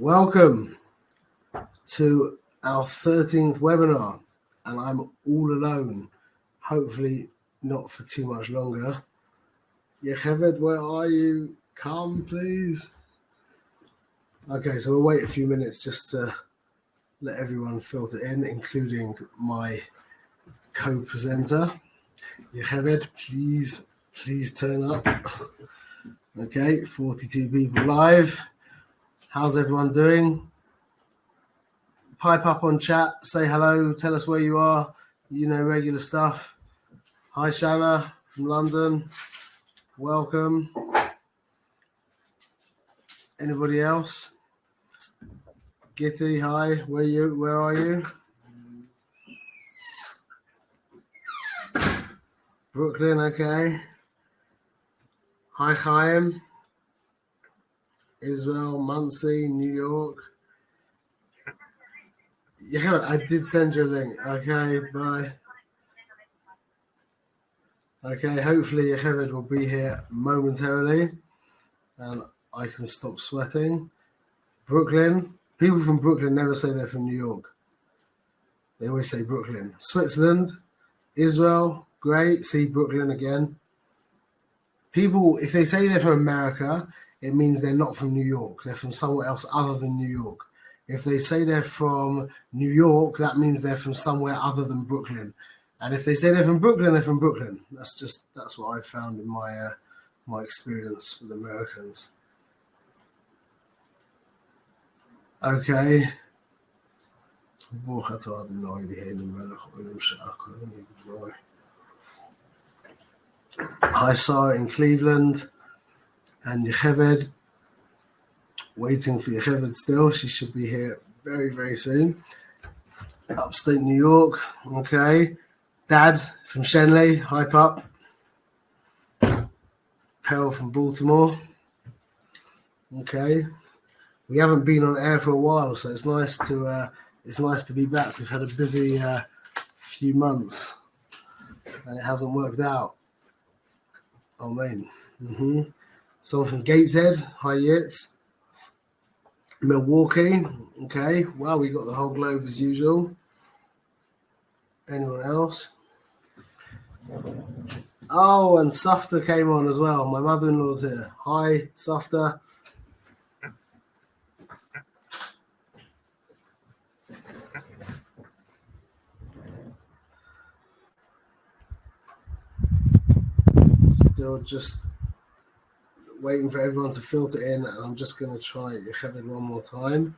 Welcome to our 13th webinar, and I'm all alone, hopefully not for too much longer. Yechevet, where are you? Come, please. Okay, so we'll wait a few minutes just to let everyone filter in, including my co-presenter. Yechevet, please turn up. Okay, 42 people live. How's everyone doing? Pipe up on chat, say hello, tell us where you are, regular stuff. Hi Shanna from London, welcome. Anybody else? Gitty, hi, where are you? Brooklyn, okay. Hi Chaim. Israel, Muncie, New York. Yeah, I did send you a link. Okay, bye. Okay, hopefully Yechevet will be here momentarily and I can stop sweating. Brooklyn. People from Brooklyn never say they're from New York. They always say Brooklyn. Switzerland, Israel, great. See Brooklyn again. People, if they say they're from America, it means they're not from New York. They're from somewhere else other than New York. If they say they're from New York, that means they're from somewhere other than Brooklyn. And if they say they're from Brooklyn, they're from Brooklyn. That's what I've found in my experience with Americans. Okay. Hi, Sarah in Cleveland. And Yechevet, waiting for Yechevet still. She should be here very, very soon. Upstate New York. Okay. Dad from Shenley, hype up. Peril from Baltimore. Okay. We haven't been on air for a while, so it's nice to be back. We've had a busy few months, and it hasn't worked out. Oh man. Someone from Gateshead, hi Yitz. Milwaukee, okay. Wow, we got the whole globe as usual. Anyone else? Oh, and Sufter came on as well. My mother-in-law's here. Hi, Sufter. Still just waiting for everyone to filter in, and I'm just going to try Yechevet one more time.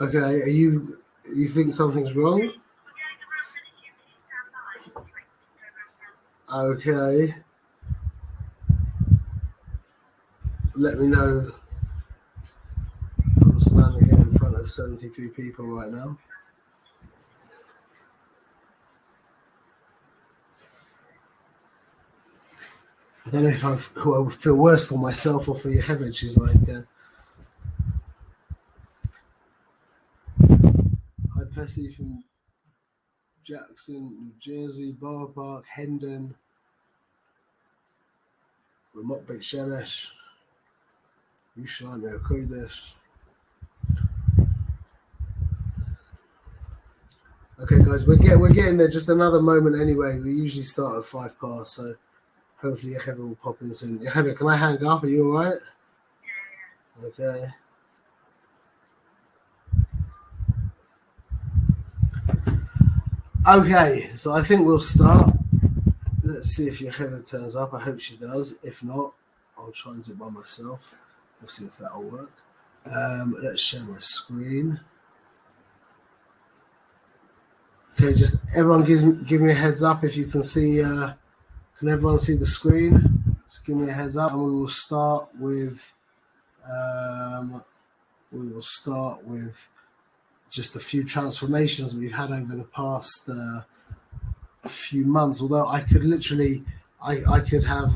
Okay, you think something's wrong? Okay. Let me know. I'm standing here in front of 73 people right now. I don't know if I feel worse for myself or for Yechevet. She's like, hi Percy from Jackson, New Jersey, Borough Park, Hendon, Ramot Beit Shemesh, Yerushalayim Kodesh. Okay, guys, we're getting there. Just another moment anyway. We usually start at 5 past, so hopefully Yechevet will pop in soon. Yechevet, can I hang up? Are you all right? Okay. Okay, so I think we'll start. Let's see if Yechevet turns up. I hope she does. If not, I'll try and do it by myself. We'll see if that'll work. Let's share my screen. Okay, just everyone give me a heads up if you can see. Can everyone see the screen? Just give me a heads up, and we will start with. Just a few transformations we've had over the past few months. Although I could literally, I could have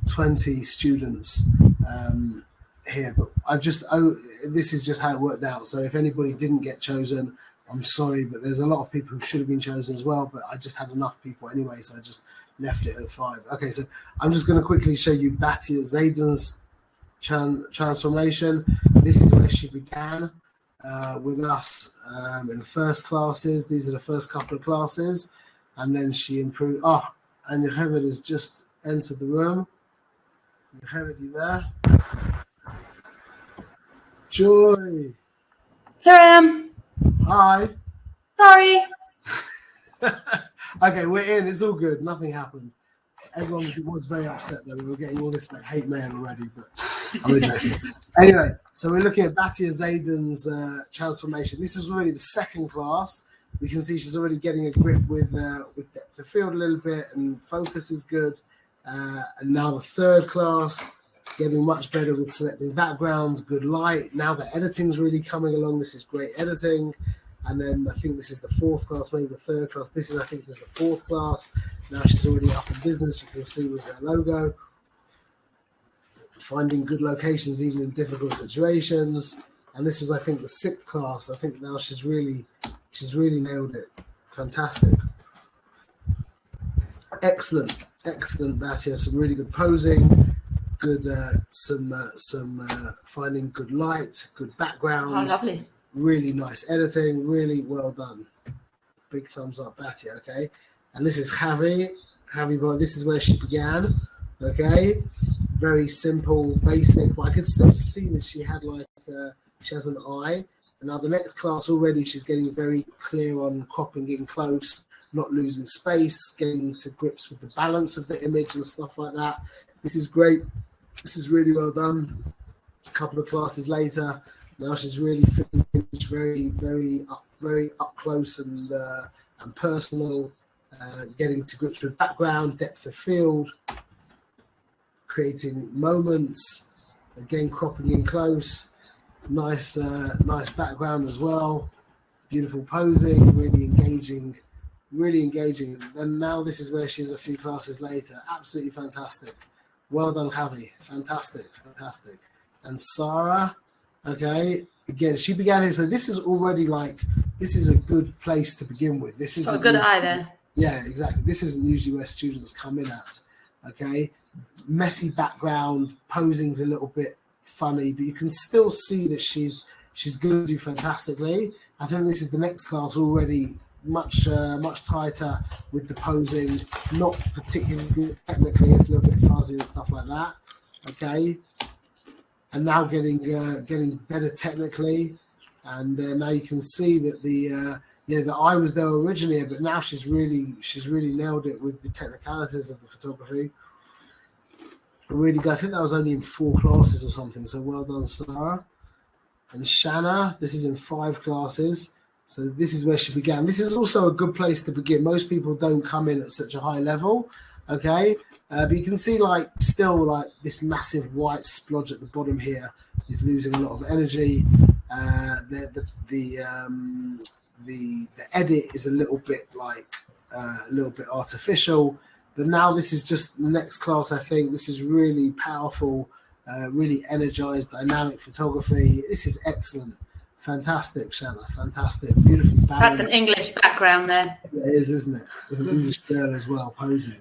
20 students here, but this is just how it worked out. So if anybody didn't get chosen, I'm sorry, but there's a lot of people who should have been chosen as well, but I just had enough people anyway, so I just left it at 5. Okay, so I'm just going to quickly show you Batia Zayden's transformation. This is where she began with us in the first classes. These are the first couple of classes, and then she improved. And Yocheved has just entered the room. Yocheved, you there? Joy. Here I am. Hi. Sorry. Okay, we're in. It's all good. Nothing happened. Everyone was very upset that we were getting all this hate mail already, but I'm joking. Anyway, so we're looking at Batia Zayden's transformation. This is already the second class. We can see she's already getting a grip with depth of field a little bit, and focus is good. And now the third class, getting much better with selecting backgrounds, good light. Now the editing's really coming along. This is great editing. And then I think this is the fourth class, maybe the third class. I think this is the fourth class. Now she's already up in business. You can see with her logo. Finding good locations even in difficult situations. And this was, I think, the sixth class. I think now she's really nailed it. Fantastic. Excellent, Batia. Some really good posing. Good, some finding good light, good backgrounds. Oh, lovely. Really nice editing, really well done. Big thumbs up, Batia, okay? And this is Javi boy, this is where she began, okay? Very simple, basic, but I could still see that she had she has an eye. And now the next class already, she's getting very clear on cropping in close, not losing space, getting to grips with the balance of the image and stuff like that. This is great. This is really well done. A couple of classes later, now she's really fitting very up close and personal, getting to grips with background, depth of field, creating moments, again cropping in close, nice background as well, beautiful posing, really engaging. And now this is where she is a few classes later. Absolutely fantastic. Well done, Javi. Fantastic. And Sarah, okay, again, she began here. So this is already this is a good place to begin with. This is a good eye there. Yeah, exactly. This isn't usually where students come in at, okay? Messy background, posing's a little bit funny, but you can still see that she's going to do fantastically. I think this is the next class already much tighter with the posing, not particularly good technically. It's a little bit fuzzy and stuff like that, okay? And now getting better technically, and now you can see that the eye was there originally, but now she's really nailed it with the technicalities of the photography. Really good. I think that was only in 4 classes or something. So well done, Sarah. And Shanna, this is in 5 classes. So this is where she began. This is also a good place to begin. Most people don't come in at such a high level, okay? But you can see still this massive white splodge at the bottom here is losing a lot of energy. The edit is a little bit artificial, but now this is just the next class. I think this is really powerful, really energized, dynamic photography. This is excellent. Fantastic, Shanna. Fantastic. Beautifully balanced. That's an English background there. It is, isn't it? With an English girl as well, posing.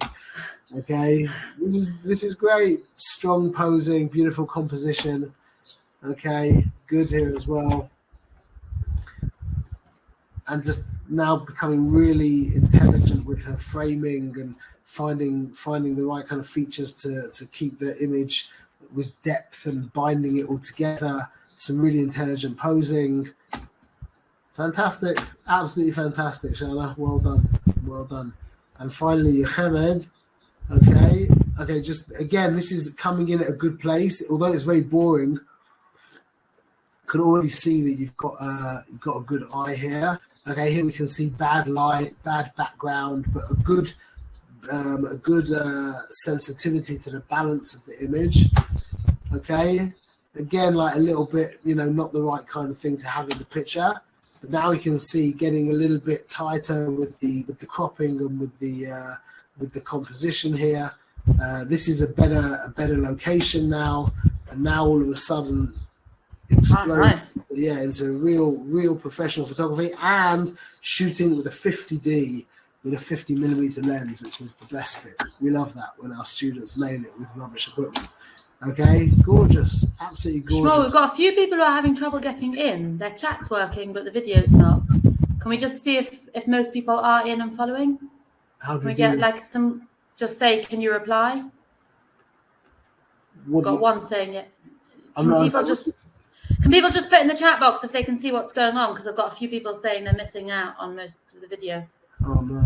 Okay. This is great. Strong posing, beautiful composition. Okay. Good here as well. And just now becoming really intelligent with her framing and finding the right kind of features to keep the image with depth and binding it all together. Some really intelligent posing. Fantastic. Absolutely fantastic, Shanna. Well done. And finally, Yocheved. Okay, just again, this is coming in at a good place. Although it's very boring, can already see that you've got a good eye here. Okay, here we can see bad light, bad background, but a good sensitivity to the balance of the image. Okay. Again, a little bit, not the right kind of thing to have in the picture. But now we can see getting a little bit tighter with the cropping and with the composition here. This is a better location now. and now all of a sudden explodes nice. into real professional photography and shooting with a 50D with a 50mm lens, which is the best bit. We love that when our students nail it with rubbish equipment. Okay, gorgeous, absolutely gorgeous. Shmuel, we've got a few people who are having trouble getting in. Their chat's working, but the video's not. Can we just see if most people are in and following? How Can we get like some? Just say, can you reply? Got one saying it. Can people just put in the chat box if they can see what's going on? Because I've got a few people saying they're missing out on most of the video. Oh no.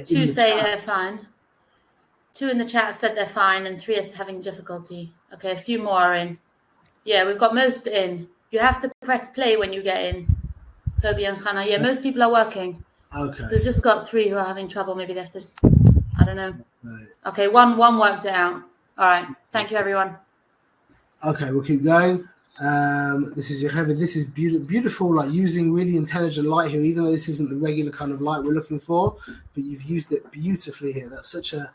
2 say they're fine. 2 in the chat have said they're fine, and 3 are having difficulty. Okay, a few more are in. Yeah, we've got most in. You have to press play when you get in. Toby and Hannah. Yeah, most people are working. Okay. So we've just got 3 who are having trouble. Maybe they have to. I don't know. Right. Okay, one worked it out. All right. Thank you, everyone. Okay, we'll keep going. This is this is beautiful, like using really intelligent light here, even though this isn't the regular kind of light we're looking for, but you've used it beautifully here. That's such a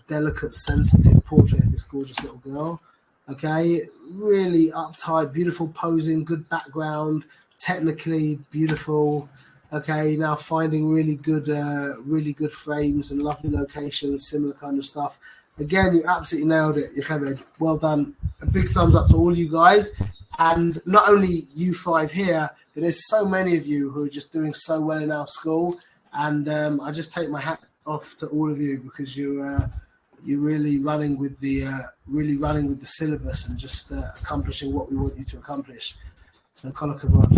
delicate, sensitive portrait of this gorgeous little girl. Okay, really uptight, beautiful posing, good background, technically beautiful. Okay, now finding really good frames and lovely locations, similar kind of stuff. Again, you absolutely nailed it, Yocheved. Well done. A big thumbs up to all you guys. And not only you 5 here, but there's so many of you who are just doing so well in our school. And I just take my hat off to all of you, because you're really running with the syllabus and just accomplishing what we want you to accomplish. So kol hakavod.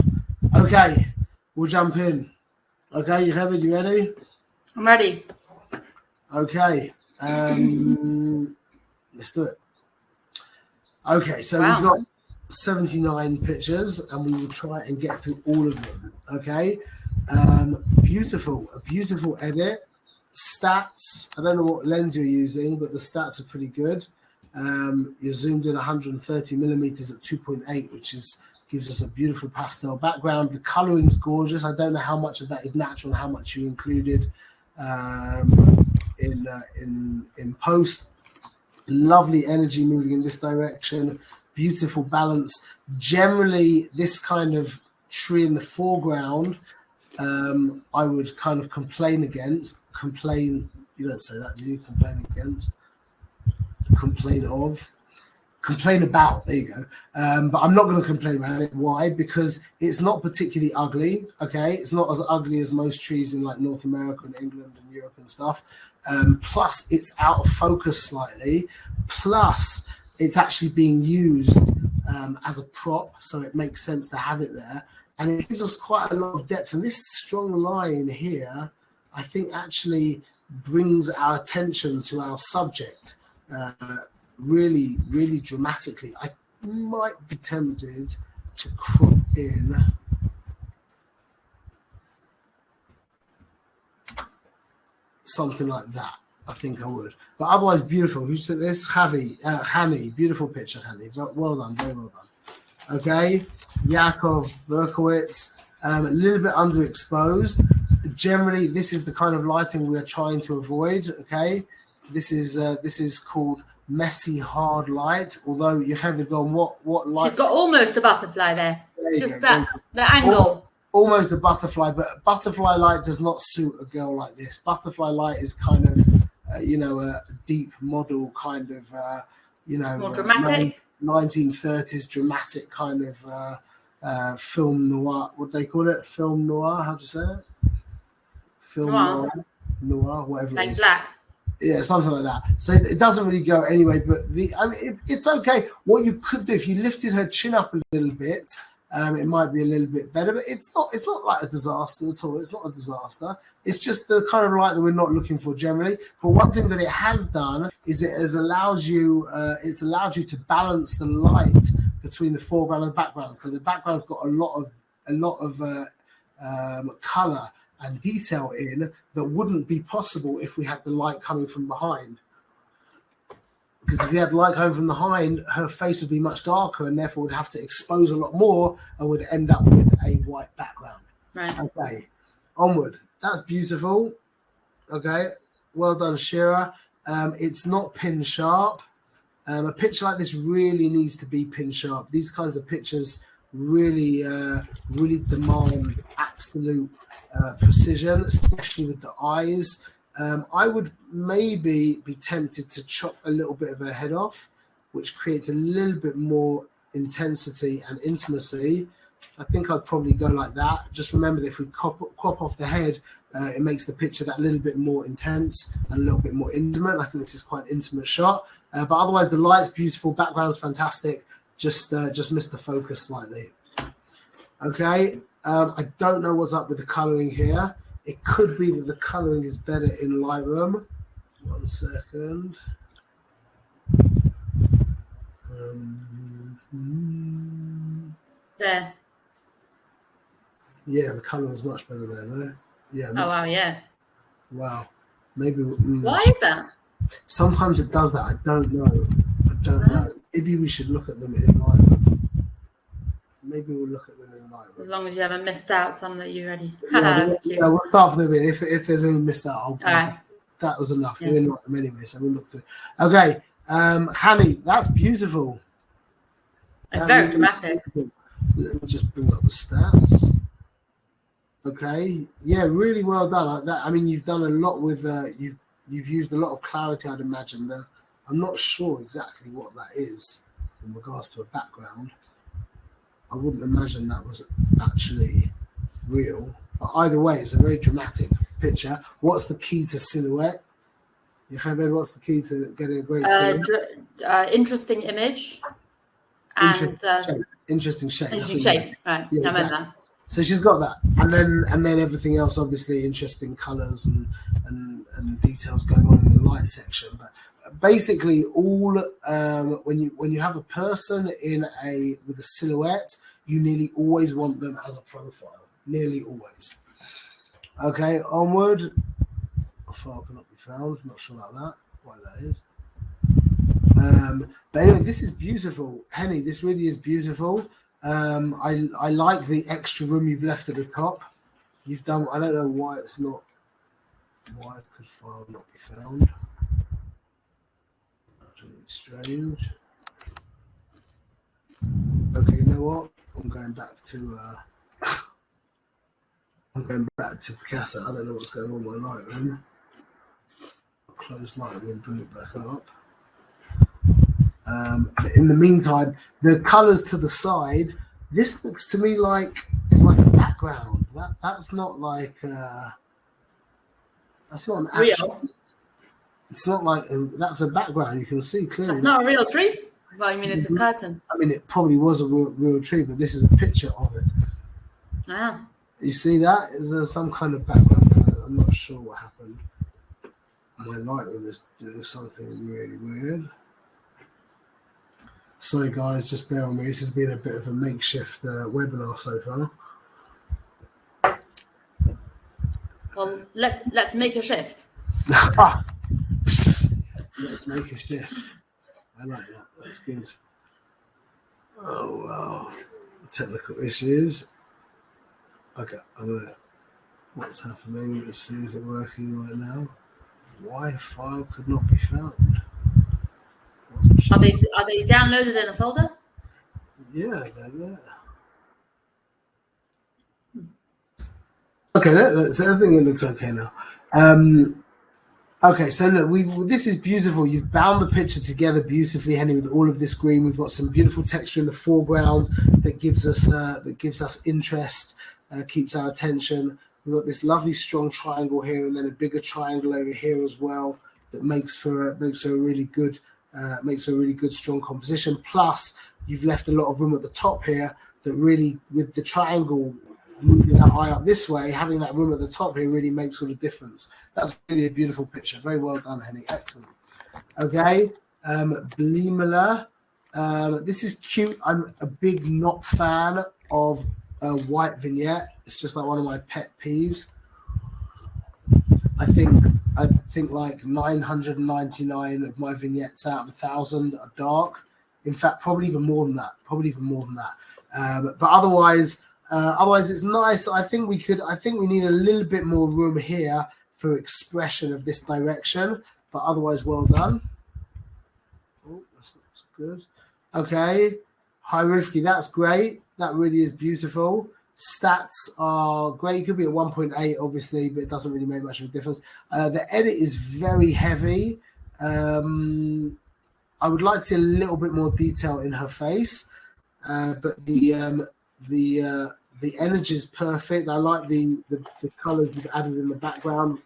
Okay, we'll jump in. Okay, Yocheved, you ready? I'm ready. Okay. Let's do it. Okay, so we've got 79 pictures, and we will try and get through all of them. Okay, a beautiful edit. Stats. I don't know what lens you're using, but the stats are pretty good. You're zoomed in 130mm at 2.8, which gives us a beautiful pastel background. The coloring is gorgeous. I don't know how much of that is natural and how much you included in post. Lovely energy moving in this direction, beautiful balance. Generally, this kind of tree in the foreground, I would kind of complain you don't say that, do you? Complain against, complain about, there you go. But I'm not going to complain about it. Why? Because it's not particularly ugly. Okay, it's not as ugly as most trees in like North America and England and Europe and stuff. Plus it's out of focus slightly, plus it's actually being used as a prop, so it makes sense to have it there, and it gives us quite a lot of depth. And this strong line here, I think, actually brings our attention to our subject really dramatically. I might be tempted to crop in something like that. I think I would, but otherwise beautiful. Who took this? Hani, beautiful picture, Hani. Well done, very well done. Okay, Yakov Berkowitz, a little bit underexposed. Generally, this is the kind of lighting we are trying to avoid. Okay, this is called messy hard light. Although you haven't gone what light? She's got almost a butterfly there. Just that the angle. Almost a butterfly, but butterfly light does not suit a girl like this. Butterfly light is kind of, a deep model kind of, more dramatic. 1930s dramatic kind of film noir. What do they call it? Film noir? How do you say it? Film noir, whatever like it is. Black. Yeah, something like that. So it doesn't really go anyway. But it's okay. What you could do if you lifted her chin up a little bit. It might be a little bit better, but it's not like a disaster at all. It's not a disaster. It's just the kind of light that we're not looking for generally. But one thing that it has done is it has allowed you to balance the light between the foreground and the background. So the background's got a lot of color and detail in that wouldn't be possible if we had the light coming from behind. Because if you had light coming from behind, her face would be much darker and therefore would have to expose a lot more and would end up with a white background. Right. Okay, onward. That's beautiful. Okay, well done, Shira. It's not pin sharp. A picture like this really needs to be pin sharp. These kinds of pictures really demand absolute precision, especially with the eyes. I would maybe be tempted to chop a little bit of her head off, which creates a little bit more intensity and intimacy. I think I'd probably go like that. Just remember that if we crop off the head, it makes the picture that little bit more intense and a little bit more intimate. I think this is quite an intimate shot. But otherwise, the light's beautiful, background's fantastic. Just missed the focus slightly. Okay, I don't know what's up with the coloring here. It could be that the coloring is better in Lightroom. 1 second. There. Yeah, the color is much better there, no? Yeah. Oh, wow, yeah. Wow. Maybe. Why is that? Sometimes it does that. I don't know. Know. Maybe we should look at them in Lightroom. Maybe we'll look at them in Lightroom. As long as you haven't missed out some that you already. Yeah, we'll start from the beginning. If there's any missed out, right. That was enough. Yeah. They're in Lightroom anyway, so we'll look through. Okay, Hanny, that's beautiful. It's very dramatic. Let me just bring up the stats. Okay, yeah, really well done. Like that. I mean, you've done a lot with you've used a lot of clarity, I'd imagine. I'm not sure exactly what that is in regards to a background. I wouldn't imagine that was actually real. But either way, it's a very dramatic picture. What's the key to silhouette? What's the key to getting a great silhouette? Interesting image. And interesting shape. Interesting shape. Right. Yeah, I meant that. So she's got that, and then everything else, obviously, interesting colours and details going on in the light section. But basically, all when you have a person with a silhouette, you nearly always want them as a profile. Nearly always. Okay, onward. A file cannot be found. Not sure about that. Why that is. But anyway, this is beautiful, Henny. This really is beautiful. I like the extra room you've left at the top. You've done. I don't know why it's not. Why could file not be found? That's really strange. Okay, you know what? I'm going back to. I'm going back to Picasso. I don't know what's going on with my Lightroom. I'll close Lightroom and bring it back up. In the meantime, the colours to the side. This looks to me like it's like a background. That's not like that's not an actual. Real. It's not like that's a background. You can see clearly. That's not a real tree. Well, I mean, it's a curtain. I mean, it probably was a real tree, but this is a picture of it. Ah. You see that? Is there some kind of background? I'm not sure what happened. My Lightroom is doing something really weird. Sorry, guys, just bear with me. This has been a bit of a makeshift webinar so far. Well, let's make a shift. Let's make a shift. I like that. That's good. Oh wow, technical issues. Okay, what's happening? Let's see. Is it working right now? Why file could not be found? Are they downloaded in a folder? Yeah, they're there. Okay, I think it looks okay now. Okay, so look, this is beautiful. You've bound the picture together beautifully, Henny, with all of this green. We've got some beautiful texture in the foreground that gives us interest, keeps our attention. We've got this lovely strong triangle here, and then a bigger triangle over here as well that makes for a really good. Makes a really good strong composition. Plus, you've left a lot of room at the top here that really, with the triangle moving that eye up this way, having that room at the top here really makes all the difference. That's really a beautiful picture. Very well done, Henny. Excellent. Okay, Bleemela. This is cute. I'm a big not fan of white vignette. It's just like one of my pet peeves. I think like 999 of my vignettes out of 1,000 are dark. In fact, probably even more than that. But otherwise, it's nice. I think we need a little bit more room here for expression of this direction. But otherwise, well done. Oh, that's good. Okay, High Rifki, that's great. That really is beautiful. Stats are great. It could be at 1.8, obviously, but it doesn't really make much of a difference. The edit is very heavy. I would like to see a little bit more detail in her face, but the energy is perfect. I like the colors you've added in the background.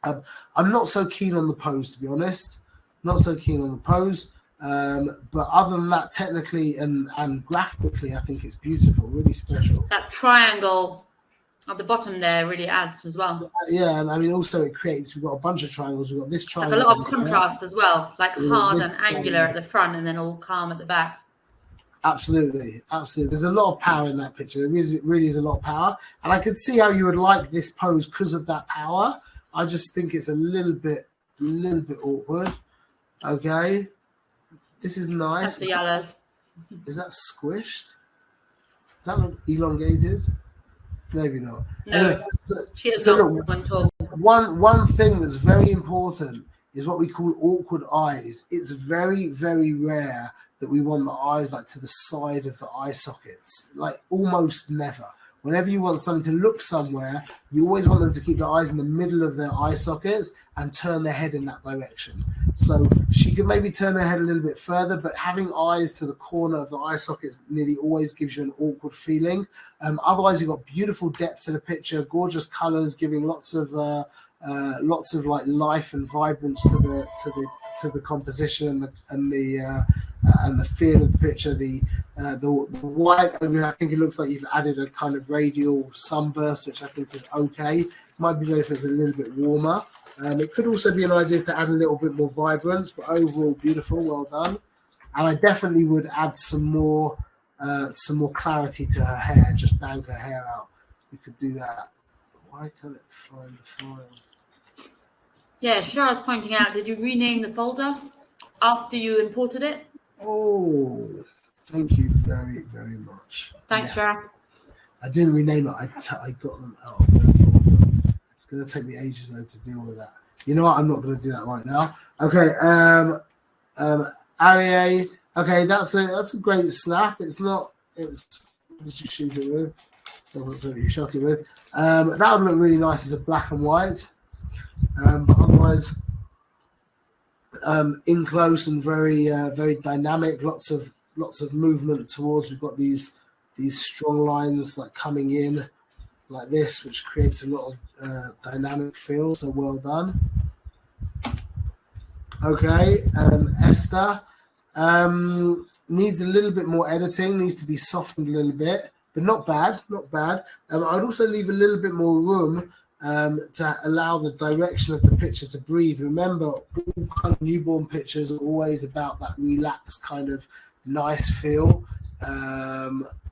I'm not so keen on the pose, to be honest. Not so keen on the pose. But other than that, technically and graphically, I think it's beautiful, really special. That triangle at the bottom there really adds as well. Yeah, and I mean, also it creates, we've got a bunch of triangles. We've got this triangle. Like a lot of contrast as well, like hard and angular at the front and then all calm at the back. Absolutely, absolutely. There's a lot of power in that picture. It really is a lot of power. And I could see how you would like this pose because of that power. I just think it's a little bit awkward. Okay. This is nice. That's the yellows. Is that squished? Does that look elongated? Maybe not. No, anyway, she is not one thing that's very important is what we call awkward eyes. It's very, very rare that we want the eyes like to the side of the eye sockets, like almost never. Whenever you want something to look somewhere, you always want them to keep their eyes in the middle of their eye sockets and turn their head in that direction. So she could maybe turn her head a little bit further, but having eyes to the corner of the eye sockets nearly always gives you an awkward feeling. Otherwise, you've got beautiful depth to the picture, gorgeous colors, giving lots of like life and vibrance to the composition and the feel of the picture. The white over here, I think it looks like you've added a kind of radial sunburst, which I think is okay. Might be better if it's a little bit warmer. It could also be an idea to add a little bit more vibrance, but overall beautiful, well done. And I definitely would add some more clarity to her hair. Just bang her hair out. You could do that. Why can't it find the file? Yeah, Shara was pointing out, did you rename the folder after you imported it? Oh, thank you very, very much. Thanks, Shara. I didn't rename it. I got them out of the folder. It's going to take me ages though to deal with that. You know what? I'm not going to do that right now. Okay. Arie. Okay, that's a great snap. It's not. It's what did you shoot it with? That's what you shot it with. That would look really nice as a black and white. But otherwise, in close and very very dynamic. Lots of movement towards. We've got these strong lines like coming in like this, which creates a lot of dynamic feel. So well done. Okay, Esther needs a little bit more editing. Needs to be softened a little bit, but not bad. I'd also leave a little bit more room to allow the direction of the picture to breathe. Remember, all kind of newborn pictures are always about that relaxed kind of nice feel.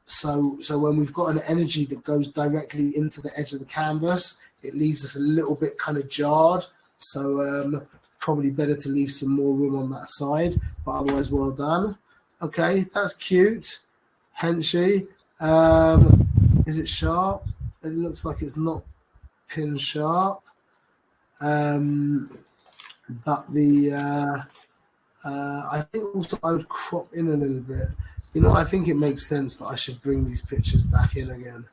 So when we've got an energy that goes directly into the edge of the canvas, it leaves us a little bit kind of jarred. So probably better to leave some more room on that side, but otherwise well done. Okay, that's cute. Henchy. Is it sharp? It looks like it's not pin sharp. But I think also I would crop in a little bit. You know, I think it makes sense that I should bring these pictures back in again.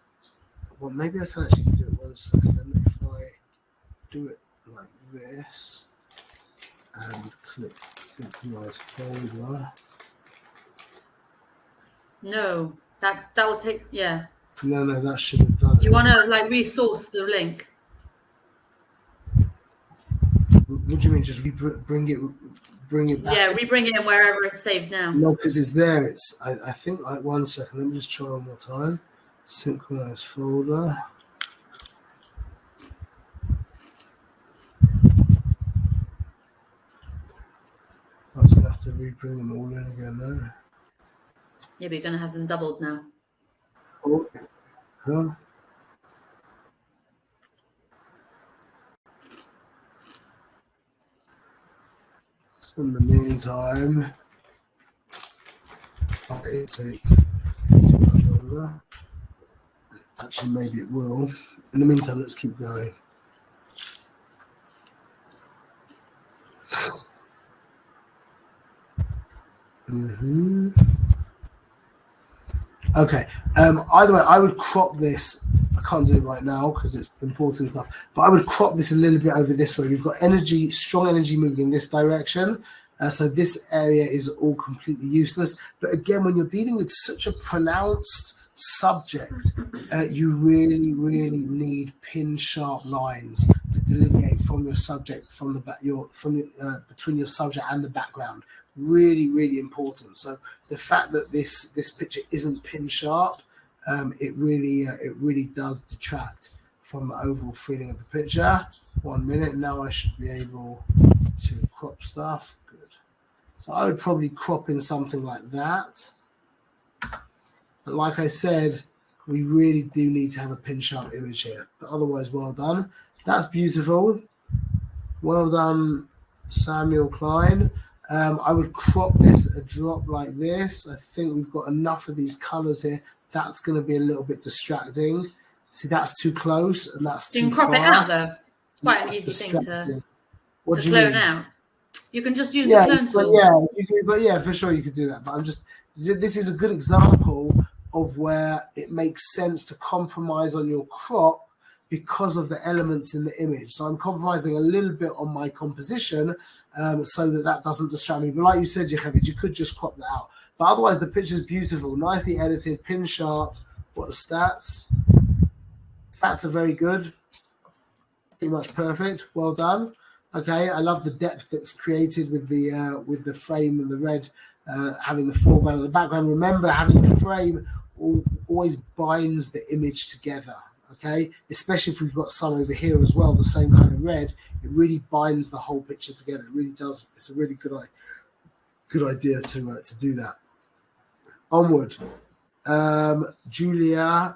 Well, maybe I can actually do it 1 second. If I do it like this and click synchronize folder. No, that will take, yeah. No, that should have done it. You want to like resource the link. What do you mean? Just bring it back? Yeah, rebring it in wherever it's saved now. No, because it's there. I think like 1 second. Let me just try one more time. Synchronize folder. I just have to rebring them all in again now. Yeah, but you're going to have them doubled now. Oh, huh? So in the meantime, I'll take actually maybe it will. In the meantime, let's keep going. Okay. Either way, I would crop this. I can't do it right now because it's important stuff. But I would crop this a little bit over this way. We've got energy, strong energy moving in this direction. So this area is all completely useless. But again, when you're dealing with such a pronounced subject, you really, really need pin sharp lines to delineate from your subject, from the back, between your subject and the background. Really, really important. So the fact that this picture isn't pin sharp, it really does detract from the overall feeling of the picture. 1 minute. Now I should be able to crop stuff. Good. So I would probably crop in something like that. But like I said, we really do need to have a pin sharp image here. But otherwise, well done. That's beautiful. Well done, Samuel Klein. I would crop this a drop like this. I think we've got enough of these colors here. That's going to be a little bit distracting. See, that's too close and that's too far. You can crop it out though. It's quite an easy thing to clone out. You can just use the clone tool. Yeah, for sure you could do that. But this is a good example of where it makes sense to compromise on your crop because of the elements in the image. So I'm compromising a little bit on my composition so that doesn't distract me. But like you said, Yechevid, you could just crop that out. But otherwise, the picture's beautiful, nicely edited, pin sharp. What are the stats? Stats are very good. Pretty much perfect. Well done. Okay, I love the depth that's created with the frame and the red having the foreground and the background. Remember, having the frame always binds the image together. Okay, especially if we've got some over here as well, the same kind of red, it really binds the whole picture together. It really does. It's a really good idea to do that. Onward, Julia.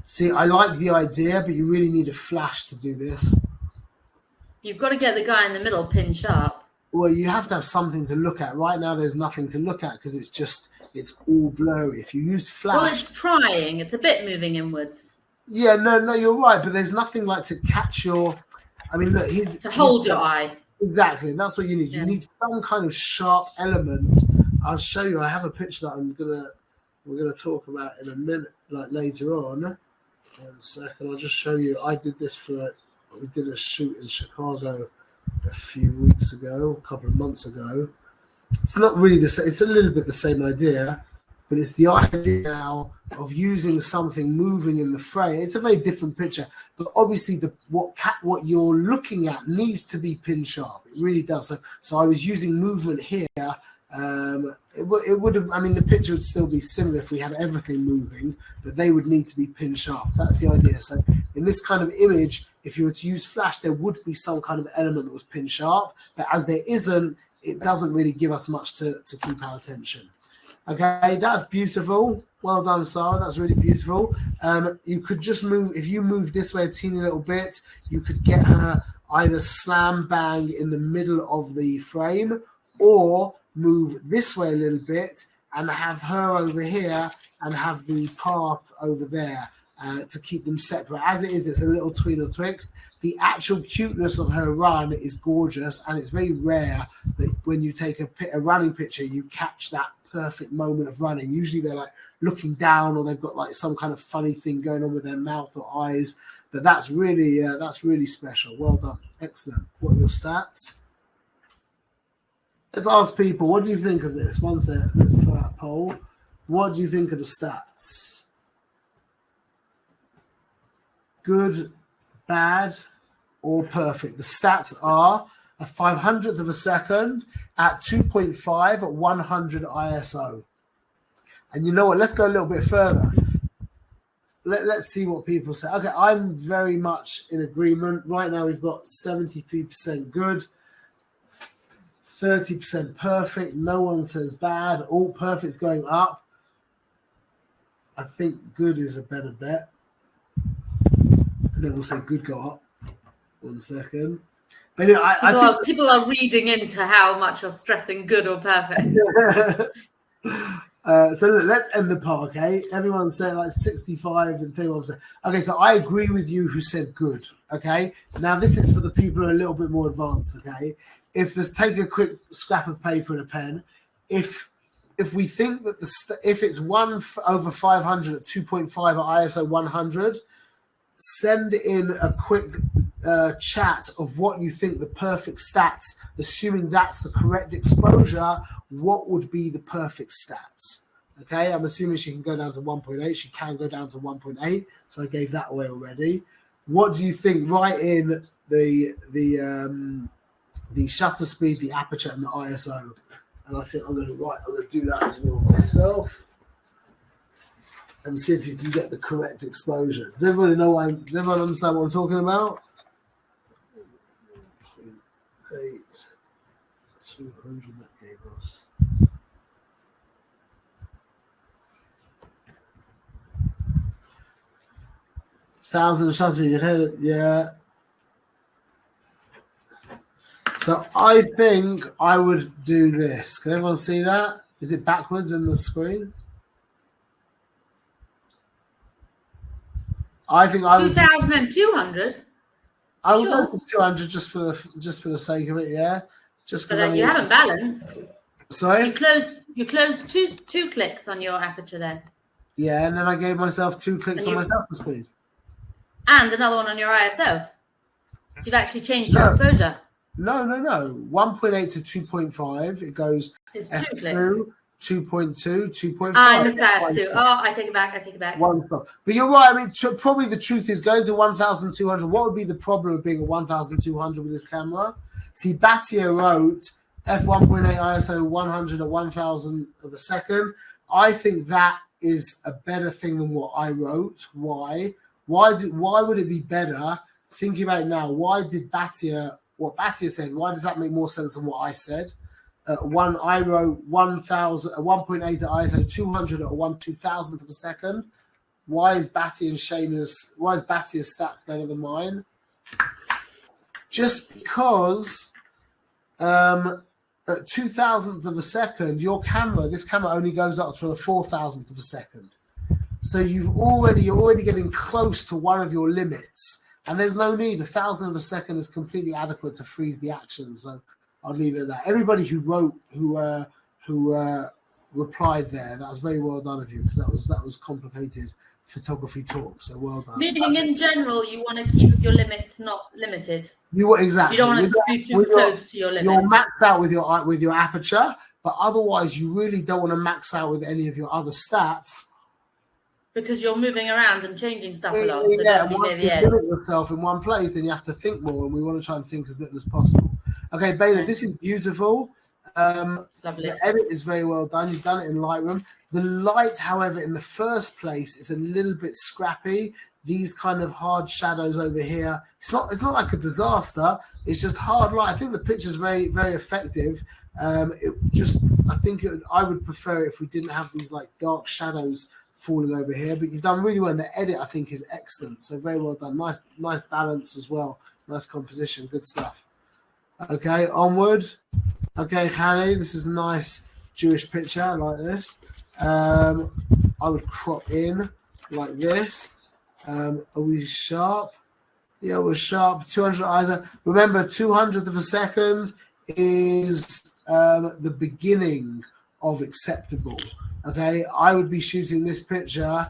See, I like the idea, but you really need a flash to do this. You've got to get the guy in the middle pin sharp. Well, you have to have something to look at. Right now, there's nothing to look at because it's all blurry. If you used flash, well, it's trying. It's a bit moving inwards. Yeah, no, you're right. But there's nothing like to catch your. I mean, look, hold your eye. Exactly, and that's what you need. Yeah. You need some kind of sharp element. I'll show you. I have a picture that we're gonna talk about in a minute, like later on. 1 second. I'll just show you. I did this we did a shoot in Chicago a few weeks ago, a couple of months ago. It's not really the same. It's a little bit the same idea, but it's the idea now of using something moving in the frame. It's a very different picture, but obviously what you're looking at needs to be pin sharp. It really does. So I was using movement here. It would have. I mean, the picture would still be similar if we had everything moving, but they would need to be pin sharp. So that's the idea. So in this kind of image, if you were to use flash, there would be some kind of element that was pin sharp, but as there isn't, it doesn't really give us much to keep our attention. Okay, that's beautiful. Well done, Sarah. That's really beautiful. You could just move. If you move this way a teeny little bit, you could get her either slam bang in the middle of the frame, or move this way a little bit and have her over here and have the path over there to keep them separate. As it is, it's a little tween or twixt. The actual cuteness of her run is gorgeous, and it's very rare that when you take a running picture, you catch that perfect moment of running. Usually they're like looking down, or they've got like some kind of funny thing going on with their mouth or eyes. But that's really special. Well done. Excellent. What are your stats? Let's ask people, what do you think of this? One sec, let's throw out a poll. What do you think of the stats? Good, bad, or perfect? The stats are a 500th of a second at 2.5 at 100 ISO. And you know what? Let's go a little bit further. Let's see what people say. Okay, I'm very much in agreement. Right now we've got 73% good, 30% perfect. No one says bad. All perfect's going up. I think good is a better bet. And then we'll say good go up. 1 second. But anyway, I think people are reading into how much you're stressing good or perfect. So let's end the poll, okay? Everyone said like 65 and 31%. Okay, so I agree with you who said good, okay? Now this is for the people who are a little bit more advanced, okay? If let's take a quick scrap of paper and a pen. if we think that if it's 1/500 at 2.5 at ISO 100, send in a quick chat of what you think the perfect stats, assuming that's the correct exposure, what would be the perfect stats? Okay, I'm assuming she can go down to 1.8. She can go down to 1.8. So I gave that away already. What do you think? Write in the shutter speed, the aperture, and the ISO. And I think I'm going to do that as well myself. And see if you can get the correct exposure. Does everybody know? Does everyone understand what I'm talking about? 8, 200 that gave us. Thousand shots in your head, yeah. So I think I would do this. Can everyone see that? Is it backwards in the screen? I think I would 2,200. I would go for 200 just for the sake of it, yeah. Just because you haven't balanced. Sorry? You closed two clicks on your aperture there. Yeah, and then I gave myself 2 clicks on my shutter speed. And another one on your ISO. So you've actually changed your exposure. No. 1.8 to 2.5. It goes it's F2, 2.2, 2.5. I missed that F2. Oh, I take it back. One stop. But you're right. I mean, probably the truth is going to 1,200. What would be the problem of being a 1,200 with this camera? See, Battier wrote f1.8 ISO 100 at 1,000 of a second. I think that is a better thing than what I wrote. Why? Why would it be better? Thinking about it now, why did what Battier said, why does that make more sense than what I said? I wrote 1,000, 1.8 at ISO 200 at 1/2000th of a second. Why is Battier's stats better than mine? Just because at 2,000th of a second, this camera only goes up to a 4,000th of a second. So you're already getting close to one of your limits, and there's no need. 1,000th of a second is completely adequate to freeze the action. So I'll leave it at that. Everybody who replied there, that was very well done of you, because that was complicated photography talk. So well done. Meaning in general, you want to keep your limits not limited. Exactly. You don't want to be too close to your limit. You'll max out with your aperture, but otherwise you really don't want to max out with any of your other stats. Because you're moving around and changing stuff a lot. So yeah, once you limit yourself in one place, then you have to think more, and we want to try and think as little as possible. Okay, Bela, this is beautiful. Lovely. The edit is very well done. You've done it in Lightroom. The light, however, in the first place is a little bit scrappy. These kind of hard shadows over here. It's not like a disaster. It's just hard light. I think the picture's very, very effective. I would prefer it if we didn't have these like dark shadows falling over here, but you've done really well. And the edit, I think, is excellent. So very well done. Nice balance as well. Nice composition. Good stuff. Okay, onward. Okay, Hani, this is a nice Jewish picture. I like this. I would crop in like this. Are we sharp? Yeah, we're sharp. 200 ISO. Remember, 200th of a second is the beginning of acceptable. Okay, I would be shooting this picture.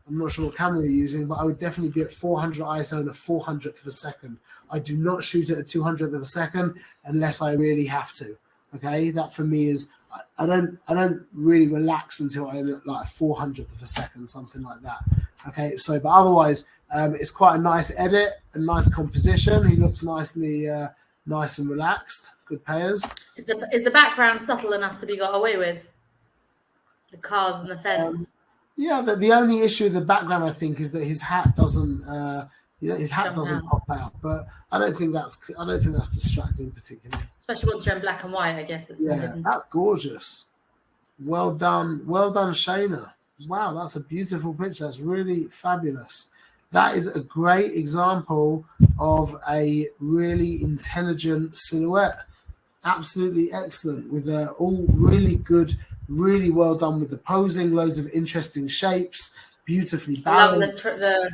I'm not sure what camera you're using, but I would definitely be at 400 ISO and a 400th of a second. I do not shoot at a 200th of a second unless I really have to. Okay, that for me is I don't really relax until I'm at like 400th of a second, something like that. Okay, so but otherwise, it's quite a nice edit and nice composition. He looks nicely nice and relaxed. Good payers. Is the background subtle enough to be got away with? The cars and the fence. Yeah, the only issue with the background, I think, is that his hat doesn't pop out. But I don't think that's distracting particularly. Especially once you're in black and white, I guess. That's gorgeous. Well done, Shayna. Wow, that's a beautiful picture. That's really fabulous. That is a great example of a really intelligent silhouette. Absolutely excellent, with all really good. Really well done with the posing, loads of interesting shapes, beautifully balanced. I love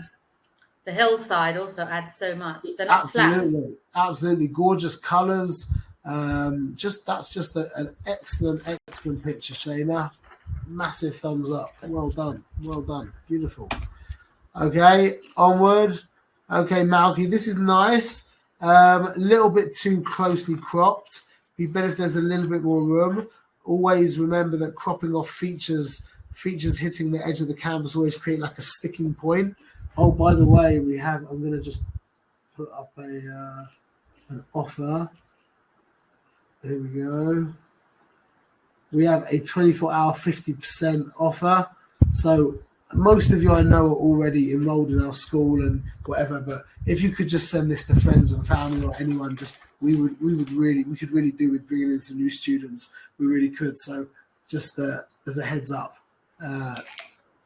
the hillside also adds so much. They're not flat. Absolutely gorgeous colors. That's just an excellent picture, Shayna. Massive thumbs up. Well done, beautiful. Okay, onward. Okay, Malky, this is nice. A little bit too closely cropped. Be better if there's a little bit more room. Always remember that cropping off features hitting the edge of the canvas always create like a sticking point. Oh, by the way, I'm going to just put up an offer. Here we go. We have a 24-hour 50% offer. So most of you I know are already enrolled in our school and whatever, but if you could just send this to friends and family or anyone, we could really do with bringing in some new students. We really could. So just as a heads up,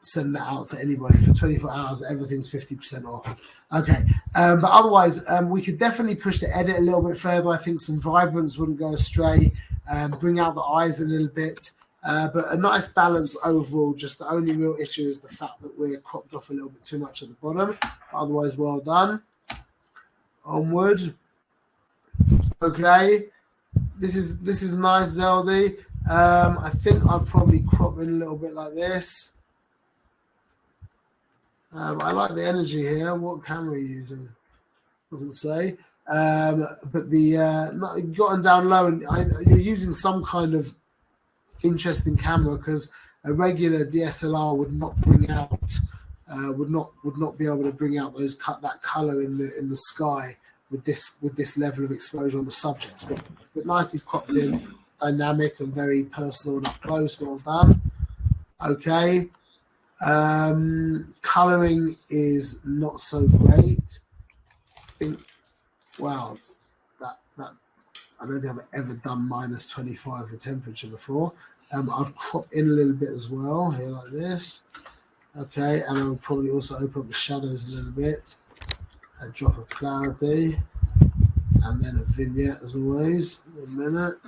send that out to anybody. For 24 hours, everything's 50% off. Okay, but otherwise, we could definitely push the edit a little bit further. I think some vibrance wouldn't go astray. Bring out the eyes a little bit, but a nice balance overall. Just the only real issue is the fact that we're cropped off a little bit too much at the bottom. Otherwise, well done. Onward. Okay, this is nice, Zeldy. I think I'll probably crop in a little bit like this. I like the energy here. What camera are you using? Doesn't say. But the gotten down low, and you're using some kind of interesting camera because a regular DSLR would not bring out, would not be able to bring out that color in the sky with this level of exposure on the subject. So, but nicely cropped in, dynamic and very personal and up close. Well done. Okay. Coloring is not so great. I think, wow, that I don't think I've ever done -25 for temperature before. I'll crop in a little bit as well here like this. Okay, and I'll probably also open up the shadows a little bit. A drop of clarity, and then a vignette as always. A minute.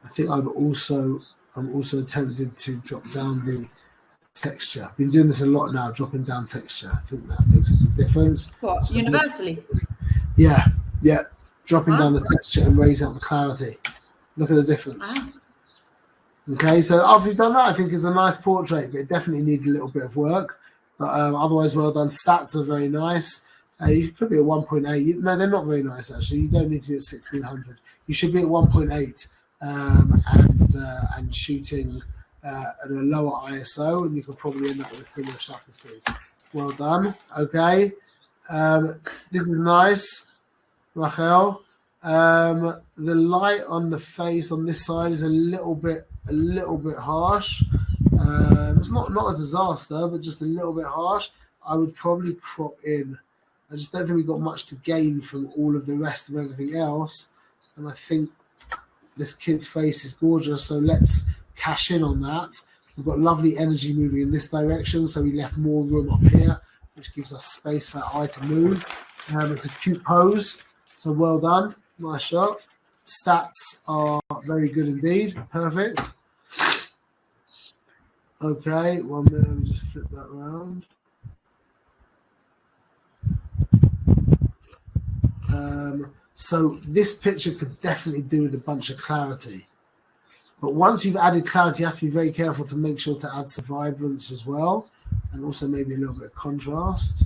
I think I'm also tempted to drop down the texture. I've been doing this a lot now, dropping down texture. I think that makes a big difference. What, so universally? Yeah. Dropping down the texture and raising up the clarity. Look at the difference. Wow. Okay, so after you've done that, I think it's a nice portrait, but it definitely needs a little bit of work. But otherwise, well done. Stats are very nice. You could be at 1.8. No, they're not very nice, actually. You don't need to be at 1600. You should be at 1.8. And shooting at a lower ISO, and you could probably end up with a similar shutter speed. Well done. Okay, this is nice, Rachel. The light on the face on this side is a little bit harsh. It's not a disaster, but just a little bit harsh. I would probably crop in. I just don't think we've got much to gain from all of the rest of everything else, and I think this kid's face is gorgeous, so let's cash in on that. We've got lovely energy moving in this direction, so we left more room up here, which gives us space for our eye to move. It's a cute pose, so well done. Nice shot. Stats are very good indeed. Perfect. Okay, 1 minute. Let me just flip that around. So this picture could definitely do with a bunch of clarity. But once you've added clarity, you have to be very careful to make sure to add some vibrance as well. And also maybe a little bit of contrast.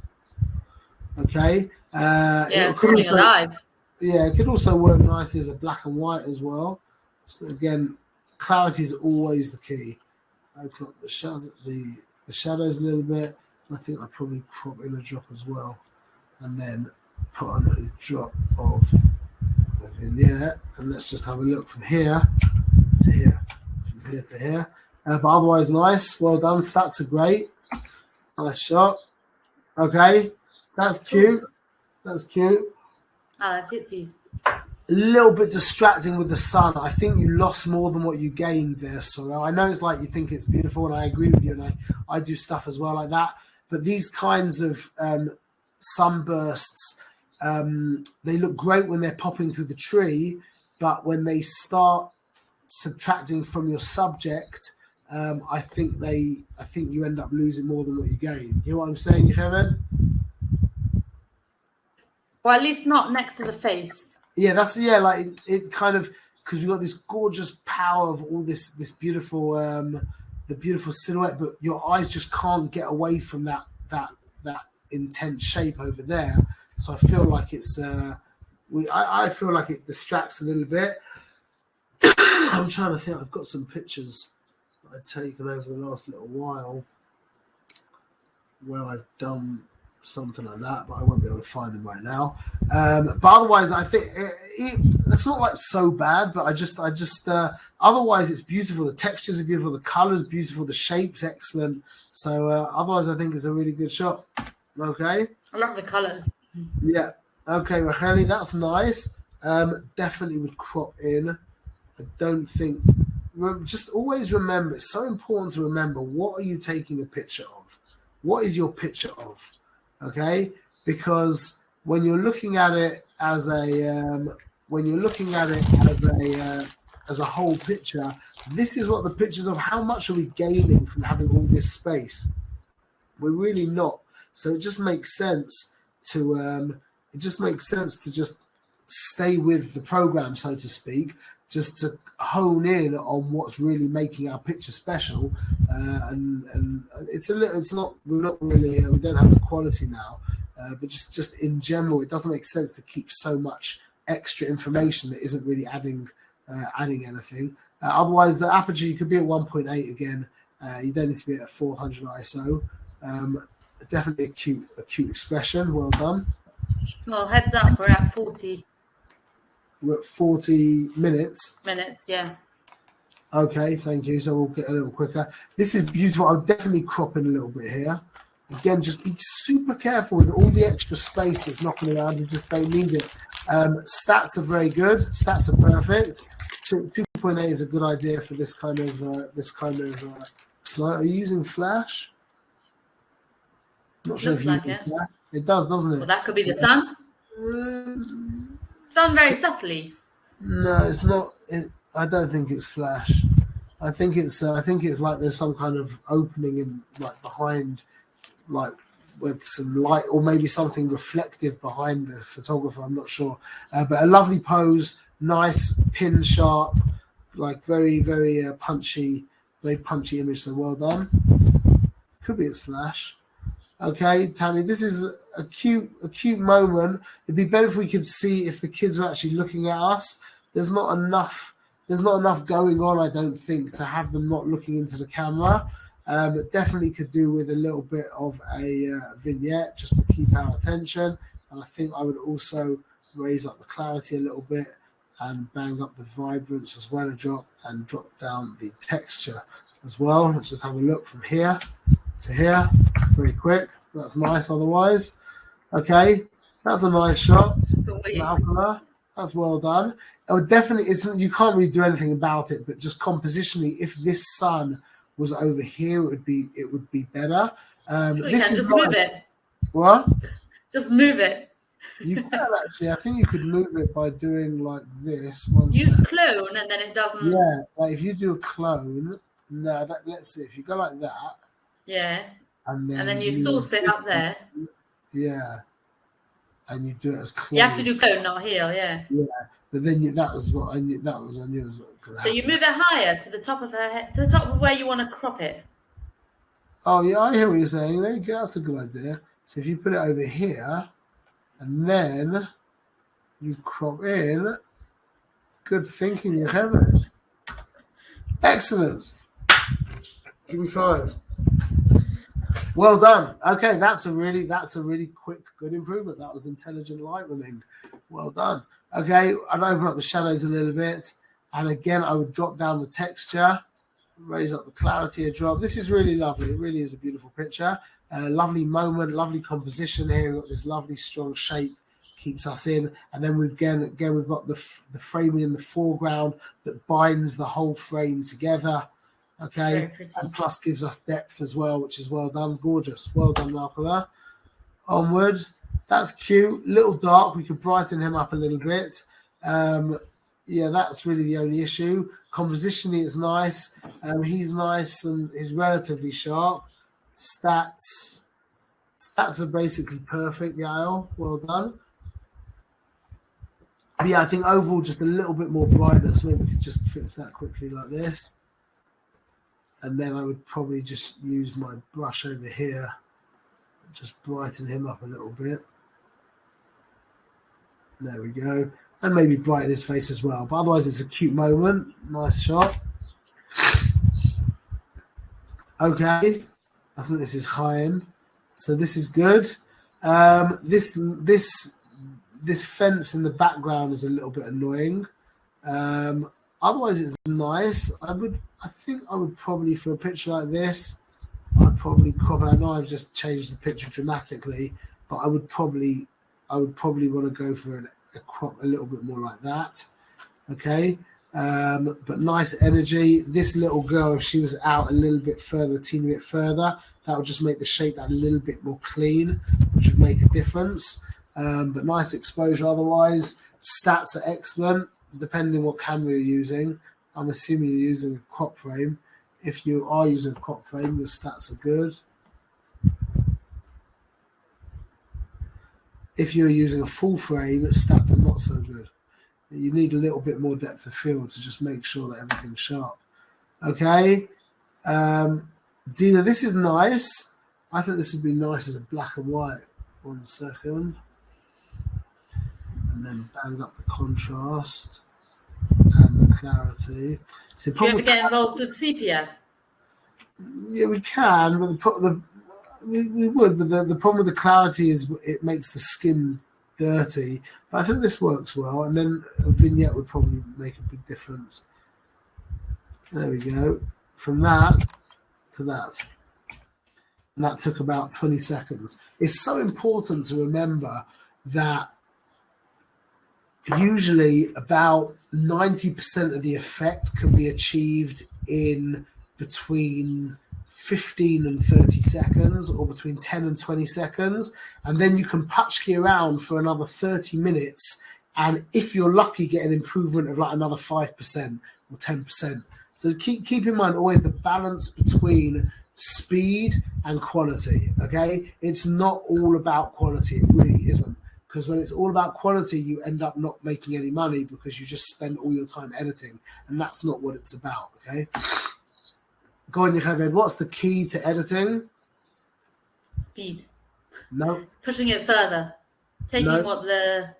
Okay. It's coming alive. Yeah, it could also work nicely as a black and white as well. So again, clarity is always the key. Open up the shadows a little bit. I think I'll probably crop in a drop as well. And then put on a drop of a vignette, and let's just have a look from here to here, from here to here. But otherwise, nice, well done. Stats are great. Nice shot. Okay, that's cute. That's cute. Oh, that's itsy. A little bit distracting with the sun. I think you lost more than what you gained there, Sorrel. I know it's like you think it's beautiful, and I agree with you, and I do stuff as well like that. But these kinds of sunbursts, they look great when they're popping through the tree, but when they start subtracting from your subject, I think you end up losing more than what you gain. You know what I'm saying, Kevin? Or at least not next to the face. Yeah, like it kind of, because we've got this gorgeous power of all this beautiful the beautiful silhouette, but your eyes just can't get away from that intense shape over there. So I feel like it's I feel like it distracts a little bit. I'm trying to think. I've got some pictures that I've taken over the last little while where I've done something like that, but I won't be able to find them right now. But otherwise, I think it's not like so bad. But I just otherwise, it's beautiful. The textures are beautiful. The colors beautiful. The shape's excellent. So otherwise, I think it's a really good shot. Okay. I love the colors. Yeah. Okay, Racheli, that's nice. Definitely would crop in. I don't think. Just always remember. It's so important to remember. What are you taking a picture of? What is your picture of? Okay, because when you're looking at it as a as a whole picture, this is what the pictures of. How much are we gaining from having all this space? We're really not. So it just makes sense to just stay with the program, so to speak, just to hone in on what's really making our picture special. And we don't have the quality now, but just in general, it doesn't make sense to keep so much extra information that isn't really adding anything. Otherwise, the aperture, you could be at 1.8 again. You don't need to be at 400 ISO. Definitely a cute expression. Well done. Well, heads up, we're at 40. We're at 40 minutes. Yeah. Okay, thank you. So we'll get a little quicker. This is beautiful. I'll definitely crop in a little bit here. Again, just be super careful with all the extra space that's knocking around. You just don't need it. Stats are very good. Stats are perfect. 2.8 is a good idea for this kind of slide. Are you using flash? Not sure if you use flash. It does, doesn't it? Well, that could be the sun. It's done very subtly. No, it's not. I don't think it's flash. I think it's like there's some kind of opening in like behind, like with some light or maybe something reflective behind the photographer. I'm not sure, but a lovely pose, nice pin sharp, like very punchy image. So well done. Could be it's flash. Okay, Tammy, this is a cute moment. It'd be better if we could see if the kids are actually looking at us. There's not enough going on, I don't think, to have them not looking into the camera. It definitely could do with a little bit of a vignette just to keep our attention. And I think I would also raise up the clarity a little bit and bang up the vibrance as well, and drop down the texture as well. Let's just have a look from here to here, pretty quick. That's nice otherwise. Okay, that's a nice shot. That's well done. Definitely, you can't really do anything about it, but just compositionally, if this sun was over here, it would be better. This is just move it. What? Just move it. You can actually. I think you could move it by doing like this. Use clone, and then it doesn't. Yeah, like if you do a clone. No, let's see. If you go like that. Yeah. And then you source it up there. Yeah. And you do it as clone. You have to do clone, not heel. Yeah. Yeah. But then that was what I knew. That was I knew was gonna happen. So you move it higher to the top of her head, to the top of where you want to crop it. Oh yeah, I hear what you're saying. There you go. That's a good idea. So if you put it over here, and then you crop in, good thinking, you have it. Excellent. Give me 5. Well done. Okay, that's a really quick, good improvement. That was intelligent lightrooming. Well done. Okay, I'd open up the shadows a little bit. And again, I would drop down the texture, raise up the clarity a drop. This is really lovely. It really is a beautiful picture. Lovely moment, lovely composition here. We've got this lovely, strong shape, keeps us in. And then we've got the framing in the foreground that binds the whole frame together. Okay, and plus gives us depth as well, which is well done. Gorgeous. Well done, Marcola. Onward. That's cute. Little dark. We could brighten him up a little bit. Yeah, that's really the only issue. Compositionally, it's nice. He's nice and he's relatively sharp. Stats are basically perfect, Yael. Well done. But yeah, I think overall just a little bit more brightness. Maybe we could just fix that quickly like this. And then I would probably just use my brush over here, just brighten him up a little bit. There we go. And maybe brighten his face as well. But otherwise, it's a cute moment. Nice shot. Okay. I think this is Chaim. So this is good. This fence in the background is a little bit annoying. Otherwise, it's nice. I think I would probably, for a picture like this, I'd probably crop it. I know I've just changed the picture dramatically, but I would probably want to go for a crop a little bit more like that. Okay. But nice energy. This little girl, if she was out a little bit further, a teeny bit further, that would just make the shape that a little bit more clean, which would make a difference. But nice exposure otherwise. Stats are excellent, depending what camera you're using. I'm assuming you're using a crop frame. If you are using a crop frame, the stats are good. If you're using a full frame, stats are not so good. You need a little bit more depth of field to just make sure that everything's sharp. Okay. Dina, this is nice. I think this would be nice as a black and white. 1 second. And then bang up the contrast and the clarity. So do you ever get involved with sepia? Yeah, we can, but we would. But the problem with the clarity is it makes the skin dirty. But I think this works well, and then a vignette would probably make a big difference. There we go. From that to that. And that took about 20 seconds. It's so important to remember that usually about 90% of the effect can be achieved in between 15 and 30 seconds, or between 10 and 20 seconds. And then you can patchkey around for another 30 minutes. And if you're lucky, get an improvement of like another 5% or 10%. So keep in mind always the balance between speed and quality. Okay. It's not all about quality. It really isn't. Because when it's all about quality, you end up not making any money because you just spend all your time editing. And that's not what it's about. Okay. Go on, Yocheved. What's the key to editing? Speed. No. Pushing it further. Taking what the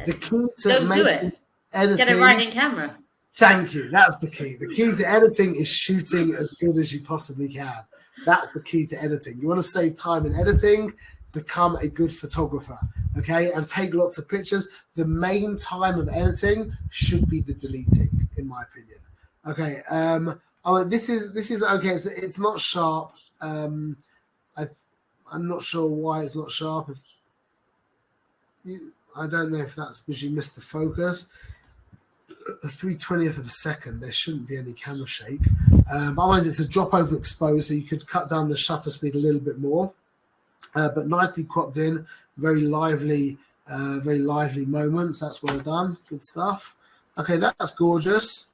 key to don't do it. Editing. Get it right in camera. Thank you. That's the key. The key to editing is shooting as good as you possibly can. That's the key to editing. You want to save time in editing, become a good photographer, okay? And take lots of pictures. The main time of editing should be the deleting, in my opinion. Okay. This is okay. So it's not sharp. I'm not sure why it's not sharp. I don't know if that's because you missed the focus. A 3/20th of a second, there shouldn't be any camera shake. Otherwise, it's a drop over exposed, so you could cut down the shutter speed a little bit more. But nicely cropped in, very lively moments. That's well done. Good stuff. Okay, that's gorgeous.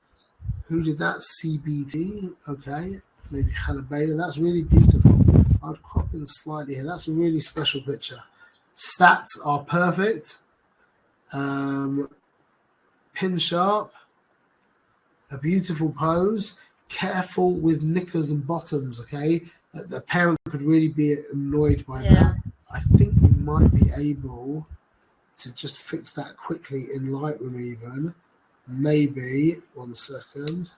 Who did that? CBT. Okay, maybe Hannah Baylor. That's really beautiful. I'd crop in slightly here. That's a really special picture. Stats are perfect. Pin sharp. A beautiful pose. Careful with knickers and bottoms, okay? The parent could really be annoyed by that. I think we might be able to just fix that quickly in Lightroom even. Maybe, 1 second.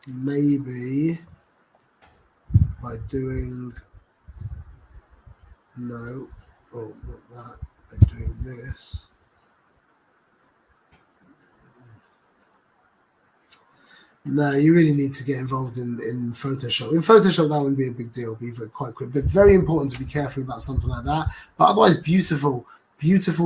Maybe by doing, no, oh, not that, by doing this. No, you really need to get involved in Photoshop. In Photoshop, that wouldn't be a big deal, be quite quick, but very important to be careful about something like that. But otherwise, beautiful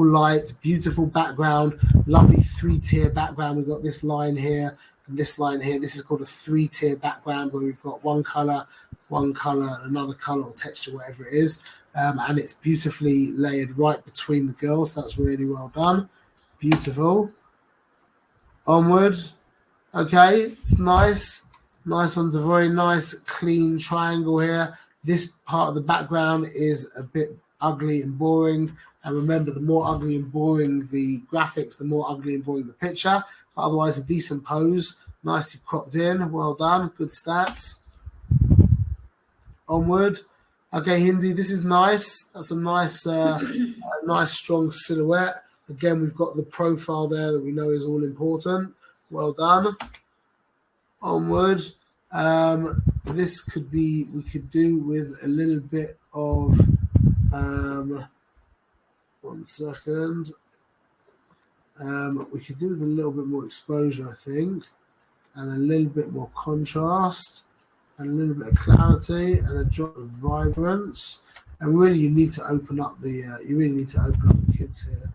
light, beautiful background, lovely 3-tier background. We've got this line here and this line here. This is called a 3-tier background where we've got one color, another color or texture, whatever it is. And it's beautifully layered right between the girls. That's really well done. Beautiful. Onward. Okay, it's nice on the very nice clean triangle here. This part of the background is a bit ugly and boring. And remember, the more ugly and boring the graphics, the more ugly and boring the picture. But otherwise, a decent pose, nicely cropped in. Well done, good stats. Onward. Okay, Hindi, this is nice. That's a nice, nice strong silhouette. Again, we've got the profile there that we know is all important. Well done. Onward. This could be, we could do with a little bit of, 1 second. We could do with a little bit more exposure, I think, and a little bit more contrast, and a little bit of clarity, and a drop of vibrance. And really, you need to open up the, kids here.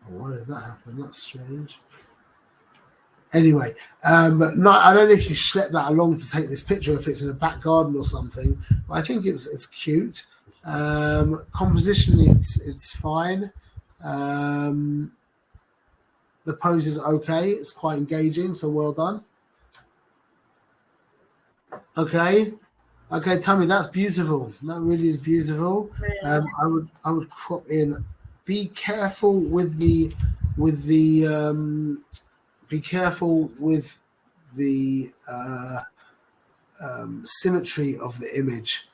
Why did that happen? That's strange. Anyway, but no, I don't know if you schlepped that along to take this picture, if it's in a back garden or something. But I think it's cute. Compositionally, it's fine. The pose is okay. It's quite engaging, so well done. Okay, Tammy, that's beautiful. That really is beautiful. Really? I would crop in. Be careful with the symmetry of the image.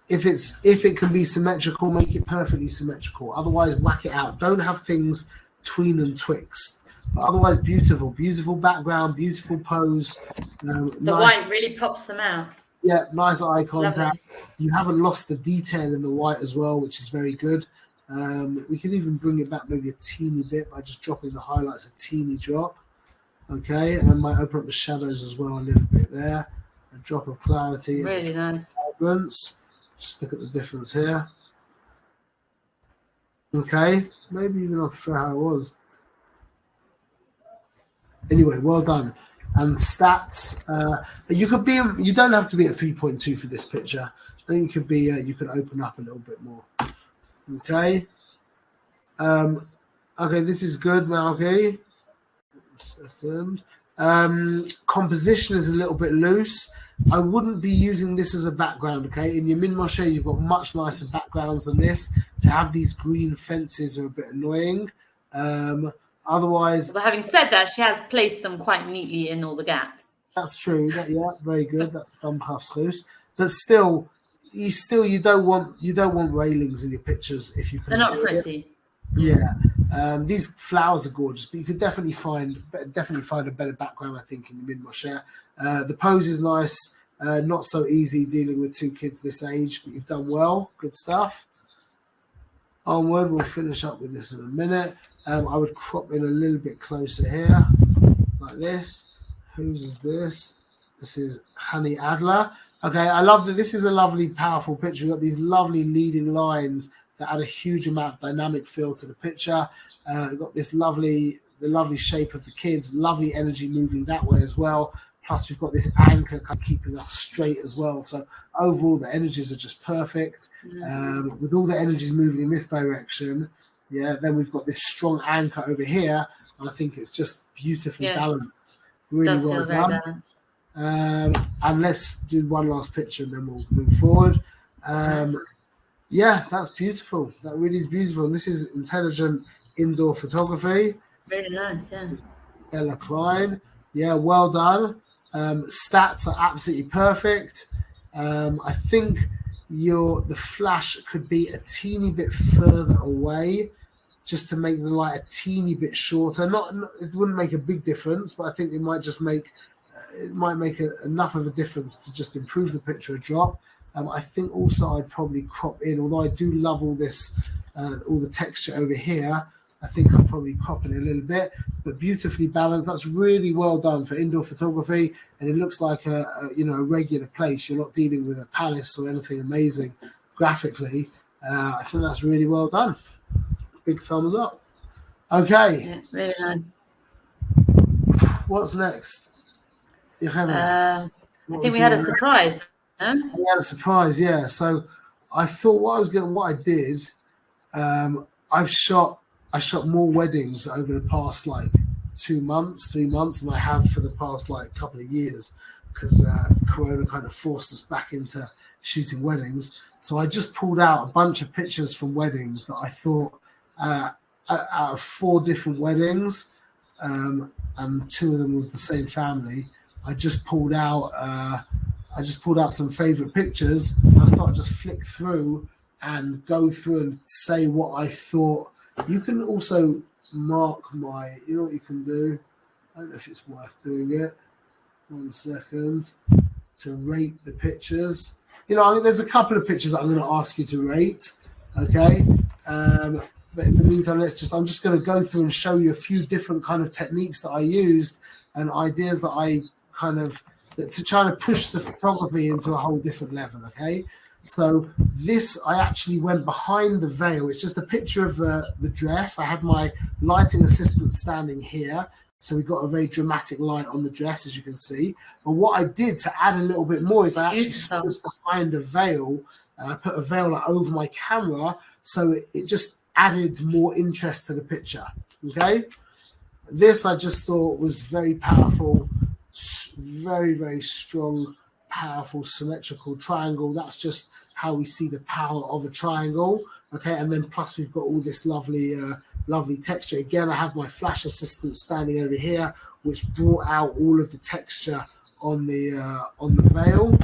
If it can be symmetrical, make it perfectly symmetrical. Otherwise, whack it out. Don't have things tween and twixt. But otherwise, beautiful background, beautiful pose. The nice, white really pops them out. Yeah, nice eye contact. Lovely. You haven't lost the detail in the white as well, which is very good. We can even bring it back maybe a teeny bit by just dropping the highlights a teeny drop. Okay, and I might open up the shadows as well a little bit there. A drop of clarity. Really nice. Vibrance. Just look at the difference here. Okay, maybe even I prefer how it was. Anyway, well done. And stats. You could be. You don't have to be at 3.2 for this picture. I think it could be. You could open up a little bit more. Okay. Okay, this is good, Malky. Second. Composition is a little bit loose. I wouldn't be using this as a background, okay? In your Min Moshe, you've got much nicer backgrounds than this. To have these green fences are a bit annoying. Otherwise... But having said that, she has placed them quite neatly in all the gaps. That's true. Yeah, very good. That's Dumphaffsloos. But still, you don't want railings in your pictures if you can. They're not pretty. Yeah. These flowers are gorgeous, but you could definitely find a better background, I think, in the Min Moshe. The pose is nice, not so easy dealing with two kids this age, but you've done well. Good stuff. Onward, we'll finish up with this in a minute. I would crop in a little bit closer here, like this. Whose is this? This is Hani Adler. Okay, I love that. This is a lovely, powerful picture. We've got these lovely leading lines that add a huge amount of dynamic feel to the picture. We've got this the lovely shape of the kids, lovely energy moving that way as well. Plus, we've got this anchor kind of keeping us straight as well. So overall, the energies are just perfect. With all the energies moving in this direction, yeah. Then we've got this strong anchor over here, and I think it's just beautifully balanced. Really well done. And let's do one last picture, and then we'll move forward. Yeah, that's beautiful. That really is beautiful. This is intelligent indoor photography. Really nice, yeah. Ella Klein. Yeah, well done. Stats are absolutely perfect. I think the flash could be a teeny bit further away, just to make the light a teeny bit shorter. It wouldn't make a big difference, but I think it might just make enough of a difference to just improve the picture a drop. I think also I'd probably crop in, although I do love all this, all the texture over here. I think I'll probably crop in a little bit, but beautifully balanced. That's really well done for indoor photography, and it looks like a regular place. You're not dealing with a palace or anything amazing graphically. I think that's really well done. Big thumbs up. Okay. Yeah, really nice. What's next? I think we had a surprise. No? We had a surprise, yeah. So I thought what I did, I shot more weddings over the past 3 months than I have for the past couple of years, because Corona kind of forced us back into shooting weddings. So I just pulled out a bunch of pictures from weddings that I thought out of 4 different weddings, and 2 of them with the same family. I just pulled out some favorite pictures. I thought I'd just flick through and go through and say what I thought. You can also mark you know what you can do? I don't know if it's worth doing it. 1 second. To rate the pictures. You know, I mean, there's a couple of pictures that I'm going to ask you to rate. Okay. But in the meantime, I'm just going to go through and show you a few different kind of techniques that I used and ideas that I to try to push the photography into a whole different level. Okay. So this, I actually went behind the veil. It's just a picture of the dress. I had my lighting assistant standing here. So we got a very dramatic light on the dress, as you can see. But what I did to add a little bit more is I actually stood behind a veil. I put a veil over my camera. So it just added more interest to the picture. Okay. This I just thought was very powerful. Very, very strong, powerful, symmetrical triangle. That's just how we see the power of a triangle. Okay, and then plus we've got all this lovely texture. Again, I have my flash assistant standing over here, which brought out all of the texture on the veil.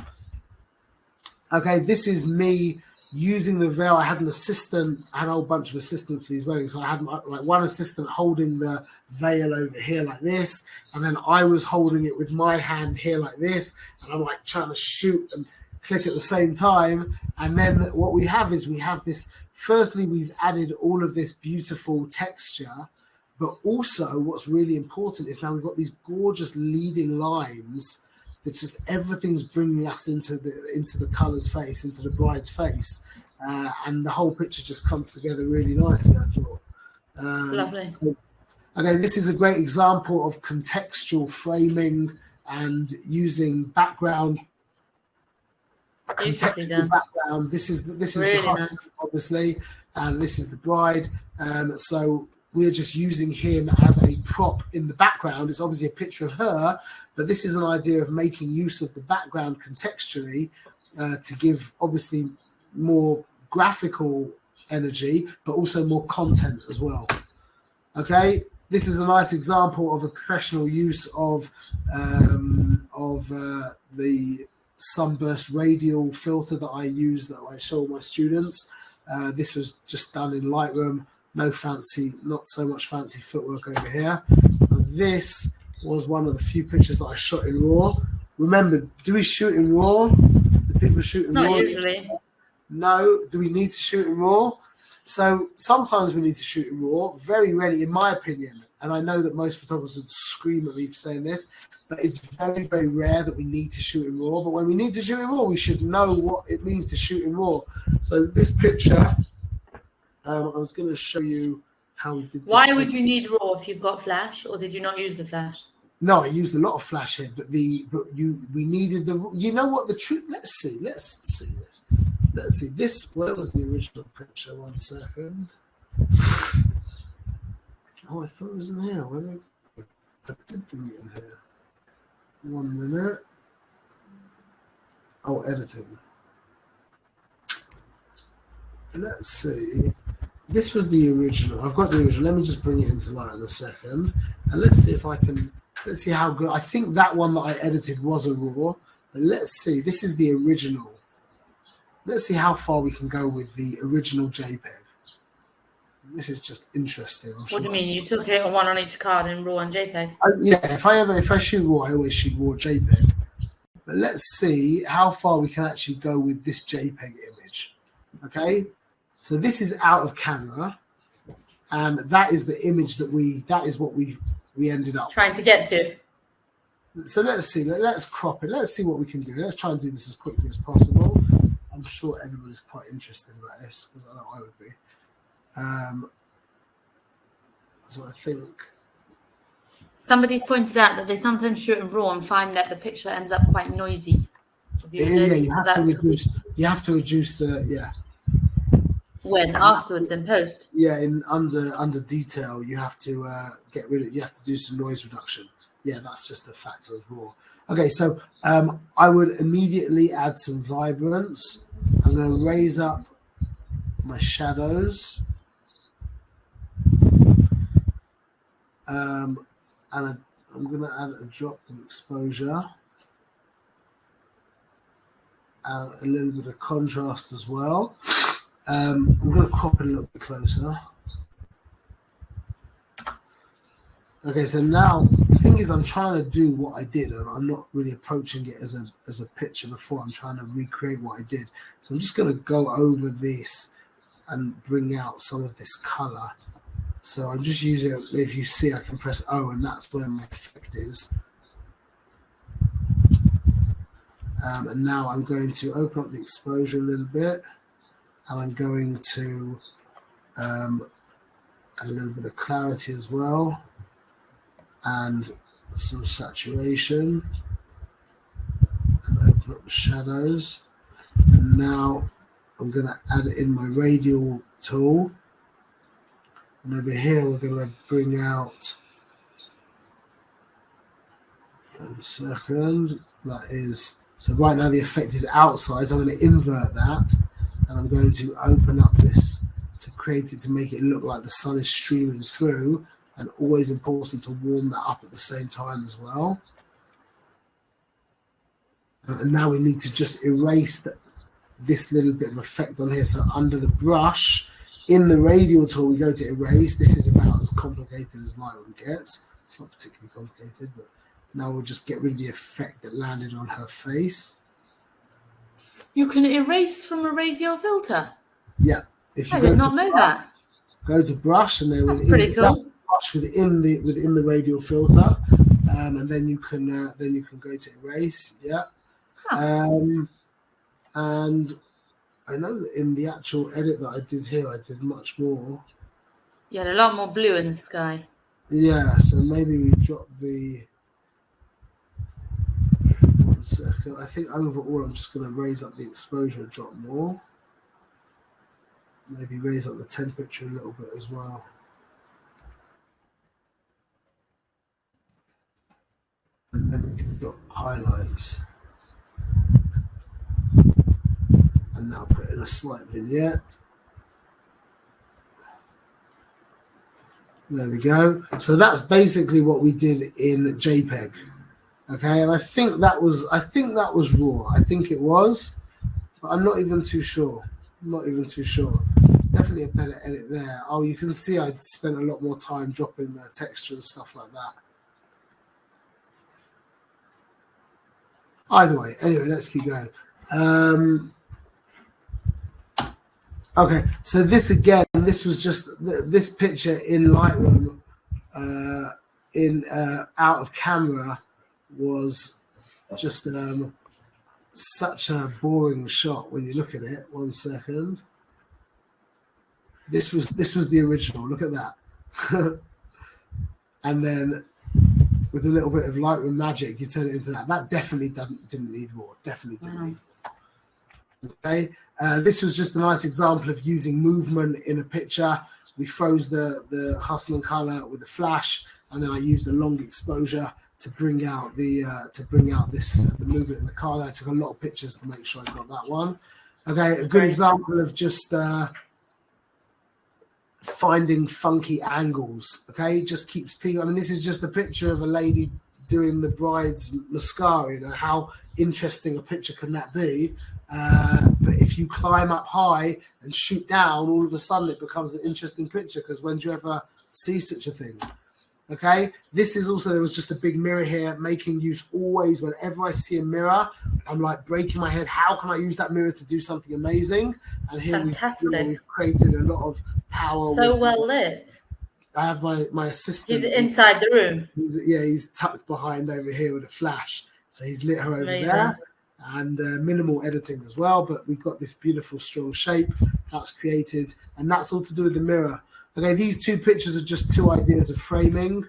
Okay, this is me using the veil. I had an assistant. I had a whole bunch of assistants for these weddings. So I had one assistant holding the veil over here like this, and then I was holding it with my hand here like this, and I'm like trying to shoot and click at the same time. And then what we have is this. Firstly, we've added all of this beautiful texture, but also what's really important is now we've got these gorgeous leading lines that just everything's bringing us into the color's face, into the bride's face, and the whole picture just comes together really nicely, I thought. Lovely. Okay, this is a great example of contextual framing and using background. Contextual background. This is really the husband, obviously, and this is the bride. So we're just using him as a prop in the background. It's obviously a picture of her, but this is an idea of making use of the background contextually to give obviously more graphical energy, but also more content as well. Okay, this is a nice example of a professional use of the sunburst radial filter that I use, that I show my students. This was just done in Lightroom. Not so much fancy footwork over here. And this was one of the few pictures that I shot in RAW. Remember, do we shoot in RAW? Do people shoot in RAW? Not usually. No. Do we need to shoot in RAW? So sometimes we need to shoot in RAW. Very rarely, in my opinion, and I know that most photographers would scream at me for saying this, but it's very, very rare that we need to shoot in RAW. But when we need to shoot in RAW, we should know what it means to shoot in RAW. So this picture, I was going to show you how we did this. Why would you need RAW if you've got flash, or did you not use the flash? No, I used a lot of flash here, but we needed the. You know what the truth? Let's see this. Let's see this. Where was the original picture? 1 second. Oh, I thought it was in here. I did bring it in here. 1 minute. Oh, editing. Let's see. This was the original. I've got the original. Let me just bring it into light in a second. And let's see if I can. Let's see how good. I think that one that I edited was a RAW. But let's see. This is the original. Let's see how far we can go with the original JPEG. This is just interesting. What do you mean? You took it one on each card in RAW and JPEG? Yeah, if I shoot RAW, I always shoot RAW JPEG. But let's see how far we can actually go with this JPEG image. Okay, so this is out of camera, and that is the image that is what we ended up trying to get to. So let's see. Let's crop it. Let's see what we can do. Let's try and do this as quickly as possible. I'm sure everybody's quite interested about this, because I know I would be. So I think somebody's pointed out that they sometimes shoot in RAW and find that the picture ends up quite noisy. Yeah, you have to reduce the When afterwards, then post. Yeah, in under detail, you have to get rid of. You have to do some noise reduction. Yeah, that's just a factor of RAW. Okay, so I would immediately add some vibrance. I'm going to raise up my shadows. And I'm going to add a drop of exposure. And a little bit of contrast as well. I'm going to crop it a little bit closer. Okay, so now the thing is, I'm trying to do what I did, and I'm not really approaching it as a picture before. I'm trying to recreate what I did. So I'm just going to go over this and bring out some of this color. So I'm just using, if you see, I can press O, and that's where my effect is. And now I'm going to open up the exposure a little bit, and I'm going to add a little bit of clarity as well, and some saturation, and open up the shadows. And now I'm going to add it in my radial tool, and over here we're going to bring out, 1 second, that is, so right now the effect is outside, so I'm going to invert that, and I'm going to open up this to create it to make it look like the sun is streaming through, and always important to warm that up at the same time as well. And now we need to just erase this little bit of effect on here. So under the brush, in the radial tool, we go to erase. This is about as complicated as Lightroom gets. It's not particularly complicated, but now we'll just get rid of the effect that landed on her face. You can erase from a radial filter? Yeah. If you I did not know that. Go to brush, and then that's pretty cool. Brush within the radial filter, and then you can go to erase. Yeah. Huh. And I know that in the actual edit that I did here, I did much more. You had a lot more blue in the sky. Yeah, so maybe we drop the... 1 second. I think overall I'm just going to raise up the exposure a drop more. Maybe raise up the temperature a little bit as well. And then we can drop highlights. And now put in a slight vignette. There we go. So that's basically what we did in JPEG. Okay, and I think that was raw. I think it was, but I'm not even too sure. It's definitely a better edit there. Oh, you can see I spent a lot more time dropping the texture and stuff like that. Either way, anyway, let's keep going. Okay, so this again, this was just this picture in Lightroom, out of camera, was just such a boring shot when you look at it. 1 second. This was the original. Look at that. And then with a little bit of Lightroom magic, you turn it into that. That definitely didn't need raw. Definitely didn't need raw. Okay. This was just a nice example of using movement in a picture. We froze the hustle and color with a flash, and then I used a long exposure to bring out the movement in the car. I took a lot of pictures to make sure I got that one. Okay, a good example of just finding funky angles. Okay, just keeps people. I mean, this is just a picture of a lady doing the bride's mascara. You know, how interesting a picture can that be? But if you climb up high and shoot down, all of a sudden it becomes an interesting picture, because when do you ever see such a thing? Okay, this is also, there was just a big mirror here, making use always, whenever I see a mirror, I'm like breaking my head, how can I use that mirror to do something amazing? And here we've created a lot of power. So well lit. I have my assistant. He's inside the room. He's tucked behind over here with a flash. So he's lit her over there. And minimal editing as well, but we've got this beautiful strong shape that's created, and that's all to do with the mirror. Okay, these two pictures are just two ideas of framing.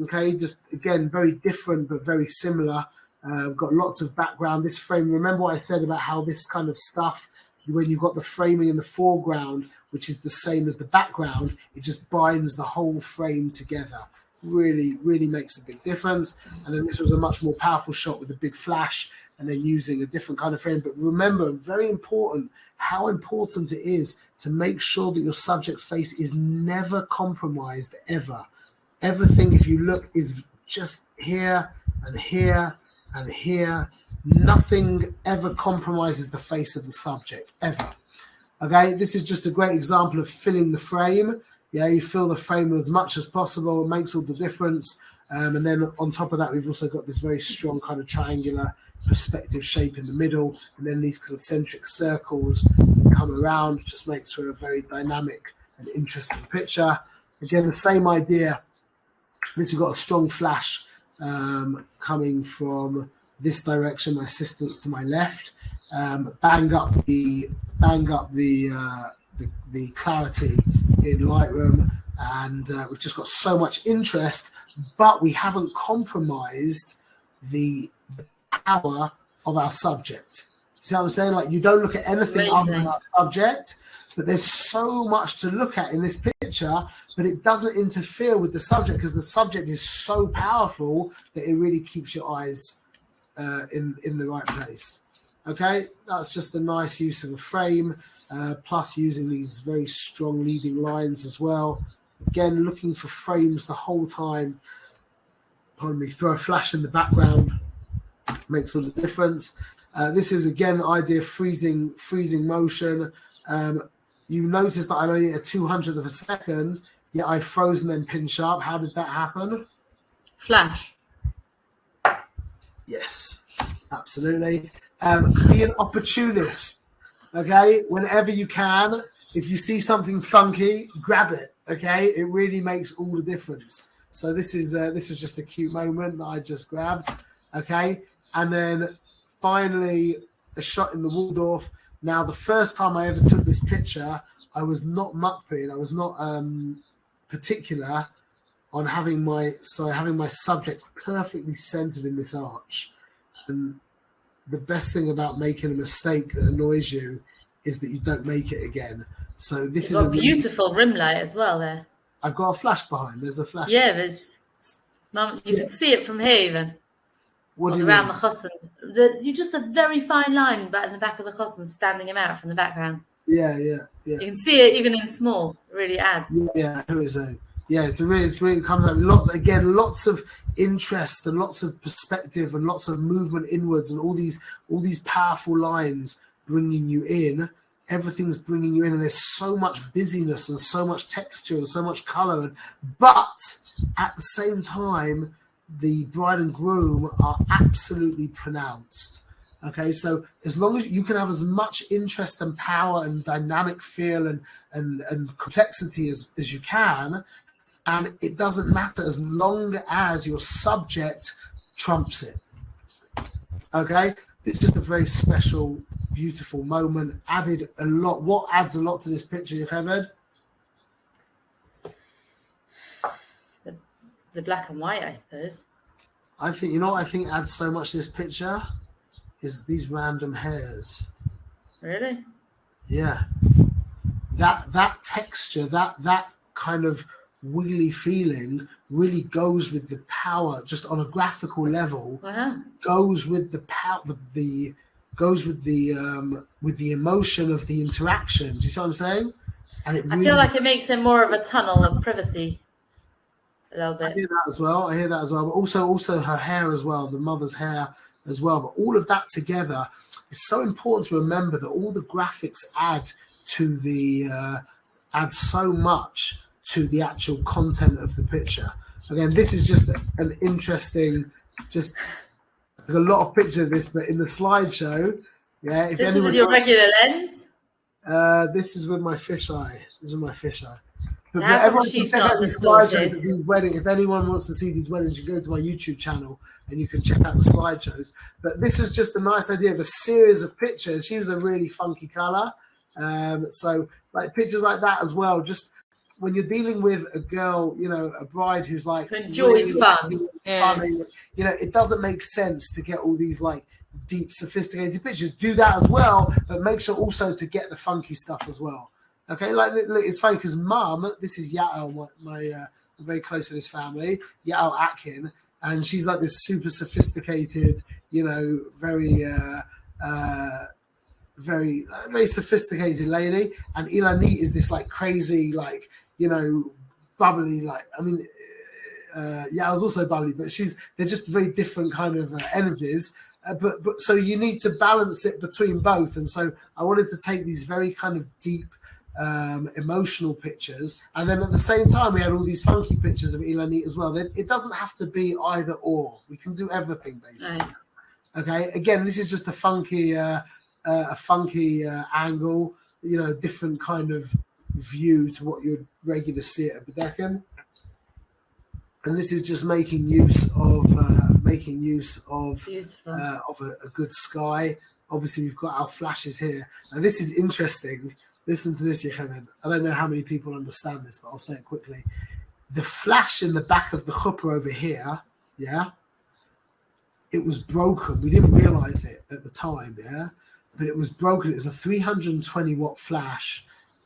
Okay, just again, very different but very similar. We've got lots of background. This frame, remember what I said about how this kind of stuff, when you've got the framing in the foreground, which is the same as the background, it just binds the whole frame together. really makes a big difference. And then this was a much more powerful shot with a big flash, and then using a different kind of frame. But remember, very important, how important it is to make sure that your subject's face is never compromised, ever. Everything, if you look, is just here and here and here. Nothing ever compromises the face of the subject, ever. Okay, this is just a great example of filling the frame. Yeah, you fill the frame as much as possible. It makes all the difference. And then on top of that, we've also got this very strong kind of triangular perspective shape in the middle. And then these concentric circles come around. It just makes for a very dynamic and interesting picture. Again, the same idea. We've got a strong flash coming from this direction. My assistant's to my left. Bang up the clarity in Lightroom, and we've just got so much interest, but we haven't compromised the power of our subject. See what I'm saying? Like, you don't look at anything other than our subject, but there's so much to look at in this picture, but it doesn't interfere with the subject because the subject is so powerful that it really keeps your eyes in the right place. Okay, that's just a nice use of a frame, plus using these very strong leading lines as well. Again, looking for frames the whole time. Pardon me, throw a flash in the background, makes all the difference. This is, again, the idea of freezing motion. You notice that I'm only at 200th of a second, yet I've frozen then pin sharp. How did that happen? Flash. Yes, absolutely. Be an opportunist, okay? Whenever you can, if you see something funky, grab it, okay? It really makes all the difference. So this is just a cute moment that I just grabbed, okay? And then finally, a shot in the Waldorf. Now, the first time I ever took this picture, I was not muckping. I was not particular on having my subject perfectly centered in this arch. And the best thing about making a mistake that annoys you is that you don't make it again. So this is a beautiful rim light as well there. I've got a flash behind. There's a flash. Yeah, you can see it from here even. What do you around mean? the chosn. You just a very fine line back in the back of the chosn, standing him out from the background. Yeah. You can see it even in small. It really adds. Yeah, it's really comes out lots of interest and lots of perspective and lots of movement inwards and all these powerful lines bringing you in. Everything's bringing you in, and there's so much busyness and so much texture and so much color. But at the same time, the bride and groom are absolutely pronounced. Okay, so as long as you can have as much interest and power and dynamic feel and complexity as you can, and it doesn't matter as long as your subject trumps it. Okay, it's just a very special, beautiful moment. Added a lot. What adds a lot to this picture, Yocheved? The black and white, I suppose. I think adds so much to this picture is these random hairs. Really? Yeah. That texture, that kind of wiggly feeling really goes with the power, just on a graphical level. Goes with the power, goes with the emotion of the interaction. Do you see what I'm saying? And it really, I feel like it makes it more of a tunnel of privacy. A little bit. I hear that as well. But also her hair as well, the mother's hair as well. But all of that together is so important to remember that all the graphics add so much to the actual content of the picture. Again, this is just an interesting, there's a lot of pictures of this, but in the slideshow, yeah. If this is with your regular lens? This is with my fisheye. But how everyone she's can check not out these distorted? slideshows of these weddings. If anyone wants to see these weddings, you go to my YouTube channel and you can check out the slideshows. But this is just a nice idea of a series of pictures. She was a really funky color. So like pictures like that as well. Just when you're dealing with a girl, a bride who's like who enjoys fun. Funny, it doesn't make sense to get all these like deep, sophisticated pictures. Do that as well, but make sure also to get the funky stuff as well. Okay, like it's funny because Mum, this is Yael, my very close to this family, Yao Atkin, and she's like this super sophisticated, you know, very sophisticated lady, and Ilani is this like crazy, like, you know, bubbly, like, I mean, Yao's also bubbly, but they're just very different kind of energies. But so you need to balance it between both, and so I wanted to take these very kind of deep, emotional pictures, and then at the same time we had all these funky pictures of Ilani as well. It doesn't have to be either or. We can do everything basically. Right. Okay. Again, this is just a funky angle, you know, different kind of view to what you'd regularly see at a Bedecken. And this is just making use of a good sky. Obviously, we've got our flashes here. And this is interesting. Listen to this, Yecheven. I don't know how many people understand this, but I'll say it quickly. The flash in the back of the chuppah over here, yeah, it was broken. We didn't realize it at the time, yeah, but it was broken. It was a 320 watt flash,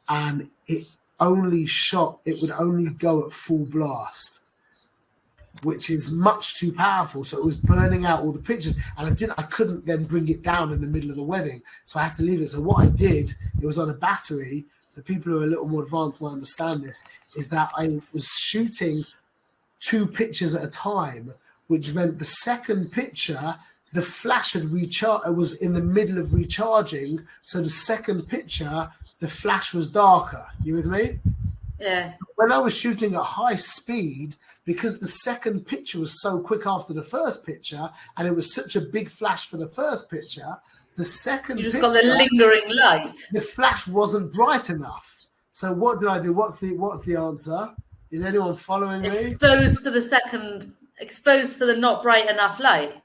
and it would only go at full blast, which is much too powerful. So it was burning out all the pictures, and I couldn't then bring it down in the middle of the wedding, so I had to leave it. So what I did, it was on a battery. The people who are a little more advanced will understand this, is that I was shooting 2 pictures at a time, which meant the second picture, the flash had was in the middle of recharging. So the second picture, the flash was darker. You with me? Yeah. When I was shooting at high speed, because the second picture was so quick after the first picture, and it was such a big flash for the first picture, the second picture, got the lingering light. The flash wasn't bright enough. So what did I do? What's the answer? Is anyone following me? Exposed for the not bright enough light.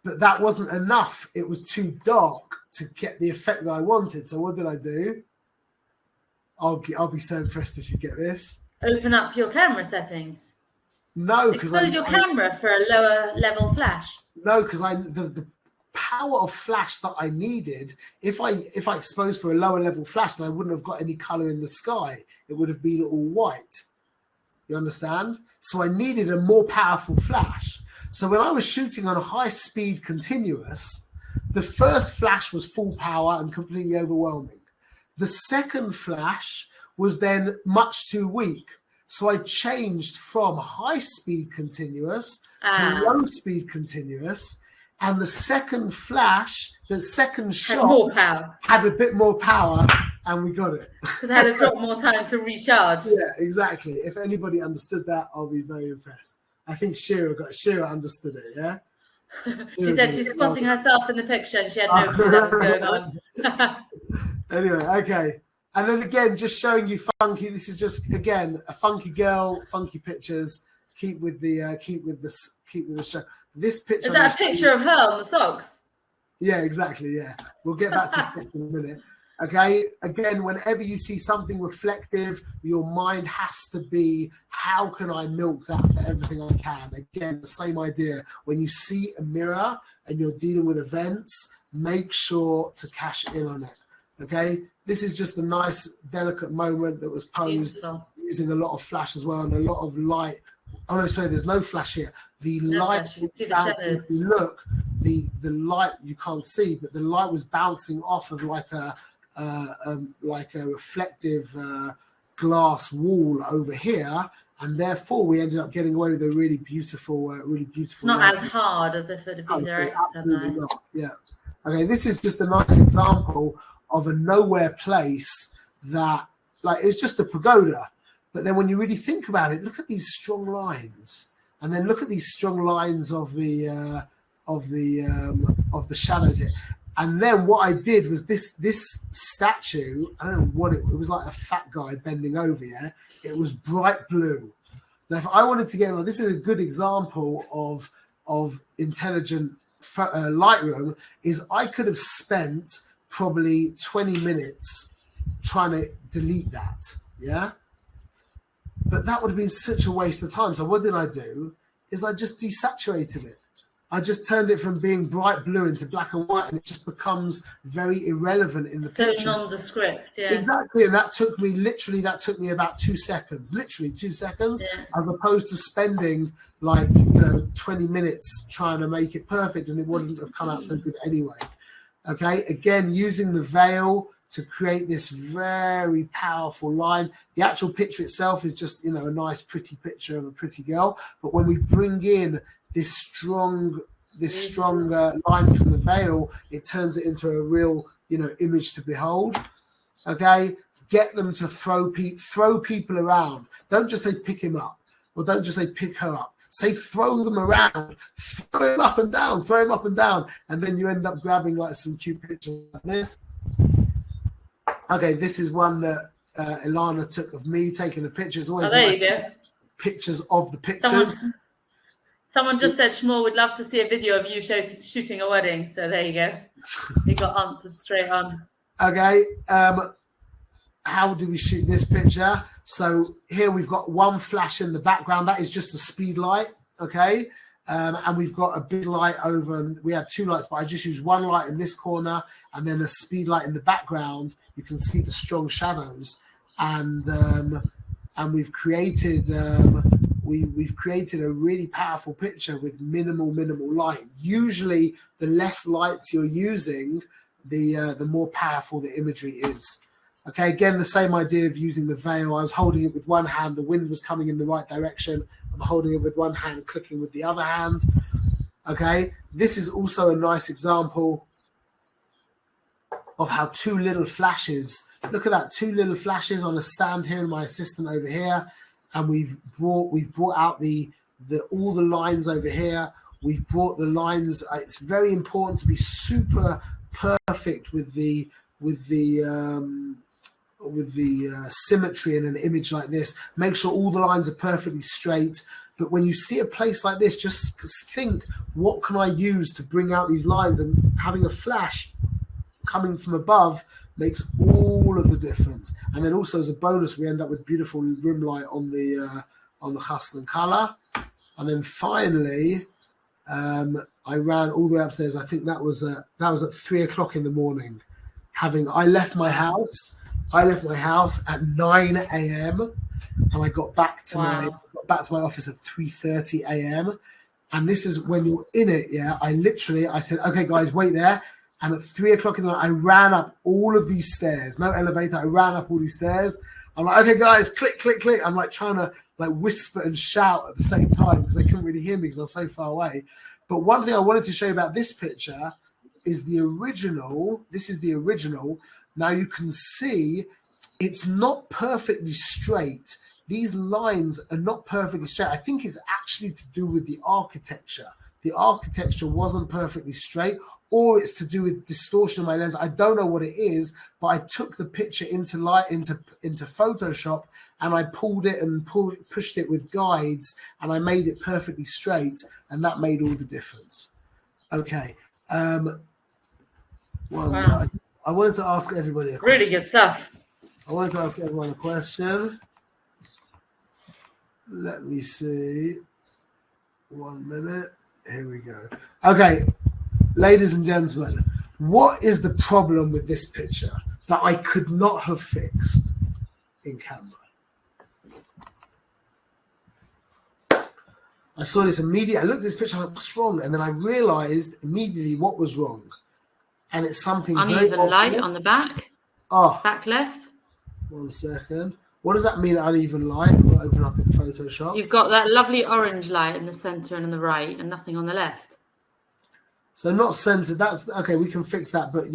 But that wasn't enough. It was too dark to get the effect that I wanted. So what did I do? I'll be so impressed if you get this. Open up your camera settings. No, because expose your camera for a lower level flash. No, because the power of flash that I needed, if I exposed for a lower level flash, then I wouldn't have got any color in the sky. It would have been all white. You understand? So I needed a more powerful flash. So when I was shooting on a high speed continuous, the first flash was full power and completely overwhelming. The second flash was then much too weak. So I changed from high speed continuous to low speed continuous. And the second flash, the second shot had a bit more power, and we got it. Because it had a drop more time to recharge. Yeah, exactly. If anybody understood that, I'll be very impressed. I think Shira understood it, yeah? She said she's spotting herself in the picture and she had no clue what was going on. Anyway, okay. And then again, just showing you funky. This is just, again, a funky girl, funky pictures. Keep with the show. This picture is that a picture of her on the socks? Yeah, exactly. Yeah, we'll get back to this picture in a minute. Okay. Again, whenever you see something reflective, your mind has to be, how can I milk that for everything I can? Again, the same idea. When you see a mirror and you're dealing with events, make sure to cash in on it. Okay. This is just a nice, delicate moment that was posed using a lot of flash as well and a lot of light. Oh no, sorry, there's no flash here. The light, if you look, the light you can't see, but the light was bouncing off of like a reflective glass wall over here, and therefore we ended up getting away with a really beautiful. It's not light. As hard as if it had been direct. Absolutely not. Yeah. Okay, this is just a nice example of a nowhere place that, like, it's just a pagoda. But then when you really think about it, look at these strong lines, and then look at these strong lines of the shadows here. And then what I did was this statue, I don't know what it was, like a fat guy bending over, yeah? It was bright blue. Now, if I wanted to get, well, this is a good example of intelligent Lightroom, is I could have spent probably 20 minutes trying to delete that, yeah? But that would have been such a waste of time. So what did I do? Is I just desaturated it. I just turned it from being bright blue into black and white, and it just becomes very irrelevant in the picture. So nondescript, yeah. Exactly, and that took me about 2 seconds, literally 2 seconds, as opposed to spending like 20 minutes trying to make it perfect, and it wouldn't have come out so good anyway. Okay, again, using the veil to create this very powerful line. The actual picture itself is just, a nice, pretty picture of a pretty girl. But when we bring in this stronger line from the veil, it turns it into a real, image to behold. Okay, get them to throw people around. Don't just say pick him up, or don't just say pick her up. Say throw them around, throw him up and down, and then you end up grabbing like some cute pictures like this. Okay, this is one that Ilana took of me taking the pictures. Always there you go. Pictures of the pictures. Someone just said Shmuel would love to see a video of you shooting a wedding. So there you go. You got answered straight on. Okay. How do we shoot this picture? So here we've got one flash in the background. That is just a speed light. Okay. And we've got a big light over. We had 2 lights, but I just used one light in this corner and then a speed light in the background. You can see the strong shadows, and we've created we've created a really powerful picture with minimal light. Usually, the less lights you're using, the more powerful the imagery is. Okay, again, the same idea of using the veil. I was holding it with one hand. The wind was coming in the right direction. I'm holding it with one hand, clicking with the other hand. Okay, this is also a nice example of how 2 little flashes. Look at that, 2 little flashes on a stand here, and my assistant over here. And we've brought out all the lines over here. We've brought the lines. It's very important to be super perfect with the symmetry in an image like this. Make sure all the lines are perfectly straight. But when you see a place like this, just think, what can I use to bring out these lines? And having a flash coming from above makes all of the difference. And then also as a bonus, we end up with beautiful rim light on the Chassan color. And then finally, I ran all the way upstairs. I think that was at 3 o'clock in the morning. I left my house at 9 a.m. and I got back to my office at 3:30 a.m. And this is when you're in it, yeah. I said, okay, guys, wait there. And at 3 o'clock in the morning, I ran up all of these stairs. No elevator. I ran up all these stairs. I'm like, okay, guys, click, click, click. I'm like trying to like whisper and shout at the same time because they couldn't really hear me because I was so far away. But one thing I wanted to show you about this picture is the original. This is the original. Now you can see it's not perfectly straight. These lines are not perfectly straight. I think it's actually to do with the architecture. The architecture wasn't perfectly straight, or it's to do with distortion of my lens. I don't know what it is, but I took the picture into Photoshop and I pulled it and pushed it with guides, and I made it perfectly straight, and that made all the difference. Okay. Wow. I wanted to ask everybody a question. Really good stuff. I wanted to ask everyone a question. Let me see. 1 minute. Here we go. Okay, ladies and gentlemen, what is the problem with this picture that I could not have fixed in camera? I saw this immediately. I looked at this picture, I'm like, what's wrong? And then I realized immediately what was wrong. And it's something uneven light on the back. Oh, back left. 1 second. What does that mean, uneven light? We'll open up in Photoshop. You've got that lovely orange light in the center and on the right, and nothing on the left. So not centered. That's okay. We can fix that. But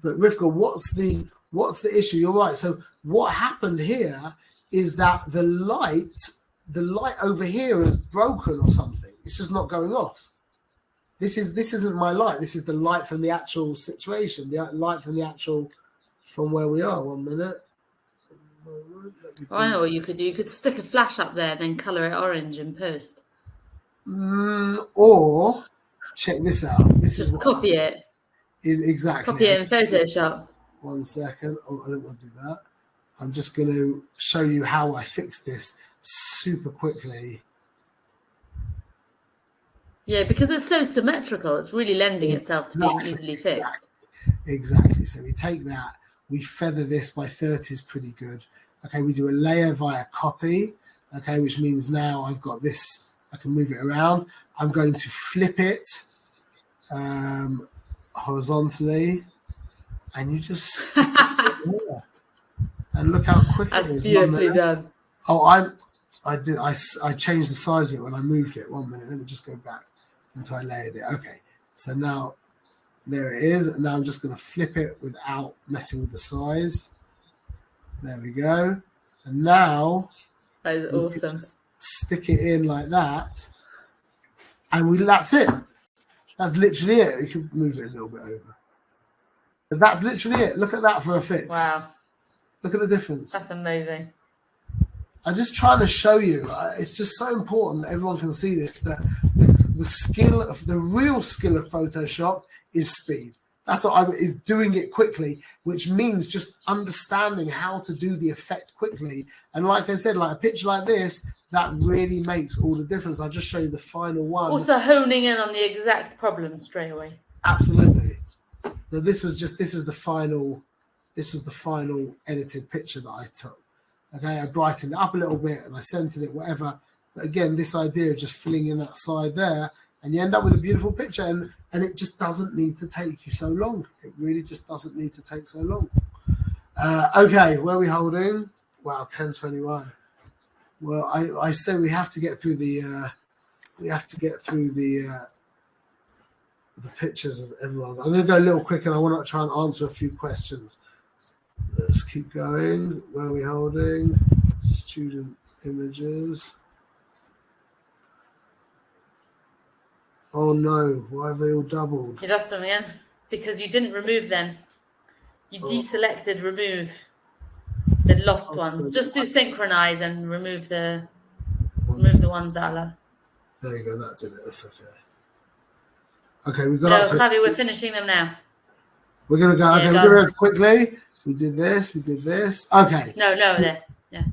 Rivka, what's the issue? You're right. So what happened here is that the light over here is broken or something. It's just not going off. This isn't my light. This is the light from the actual situation. The light from where we are. 1 minute. I know what you could do. You could stick a flash up there, then colour it orange in post. Or check this out. This just is what copy it. Is exactly. Copy it in Photoshop. 1 second. Oh, I don't want to do that. I'm just going to show you how I fixed this super quickly. Yeah, because it's so symmetrical, it's really lending itself to being easily fixed. Exactly. So we take that, we feather this by 30 is pretty good. Okay, we do a layer via copy, okay, which means now I've got this, I can move it around. I'm going to flip it horizontally, and you just stick it there. And look how quick it is. That's beautifully done. Oh, I changed the size of it when I moved it. 1 minute, let me just go back until I layered it. Okay, so now there it is. And now I'm just going to flip it without messing with the size. There we go. And now that is awesome. Just stick it in like that, and that's it. That's literally it. You can move it a little bit over, but that's literally it. Look at that for a fix. Wow. Look at the difference. That's amazing. I'm just trying to show you. It's just so important that everyone can see this. That the real skill of Photoshop is speed. That's what is doing it quickly, which means just understanding how to do the effect quickly. And like I said, like a picture like this, that really makes all the difference. I'll just show you the final one. Also honing in on the exact problem straight away. Absolutely. So this was the final edited picture that I took. Okay, I brightened it up a little bit and I centered it, whatever. But again, this idea of just filling in that side there, and you end up with a beautiful picture, and it just doesn't need to take you so long. It really just doesn't need to take so long. Okay, where are we holding? Wow, 10:21. Well, I say we have to get through the pictures of everyone's. I'm going to go a little quicker, and I want to try and answer a few questions. Let's keep going. Where are we holding? Student images. Oh no, why have they all doubled? You lost them again because you didn't remove them. You deselected remove the lost ones. Just do synchronize and remove the ones that are left. There you go, that did it. That's okay. Okay, we've got up to... Javi, we're finishing them now. We're going to go, okay, we're going to go quickly. We did this. Okay. No, there. Yeah.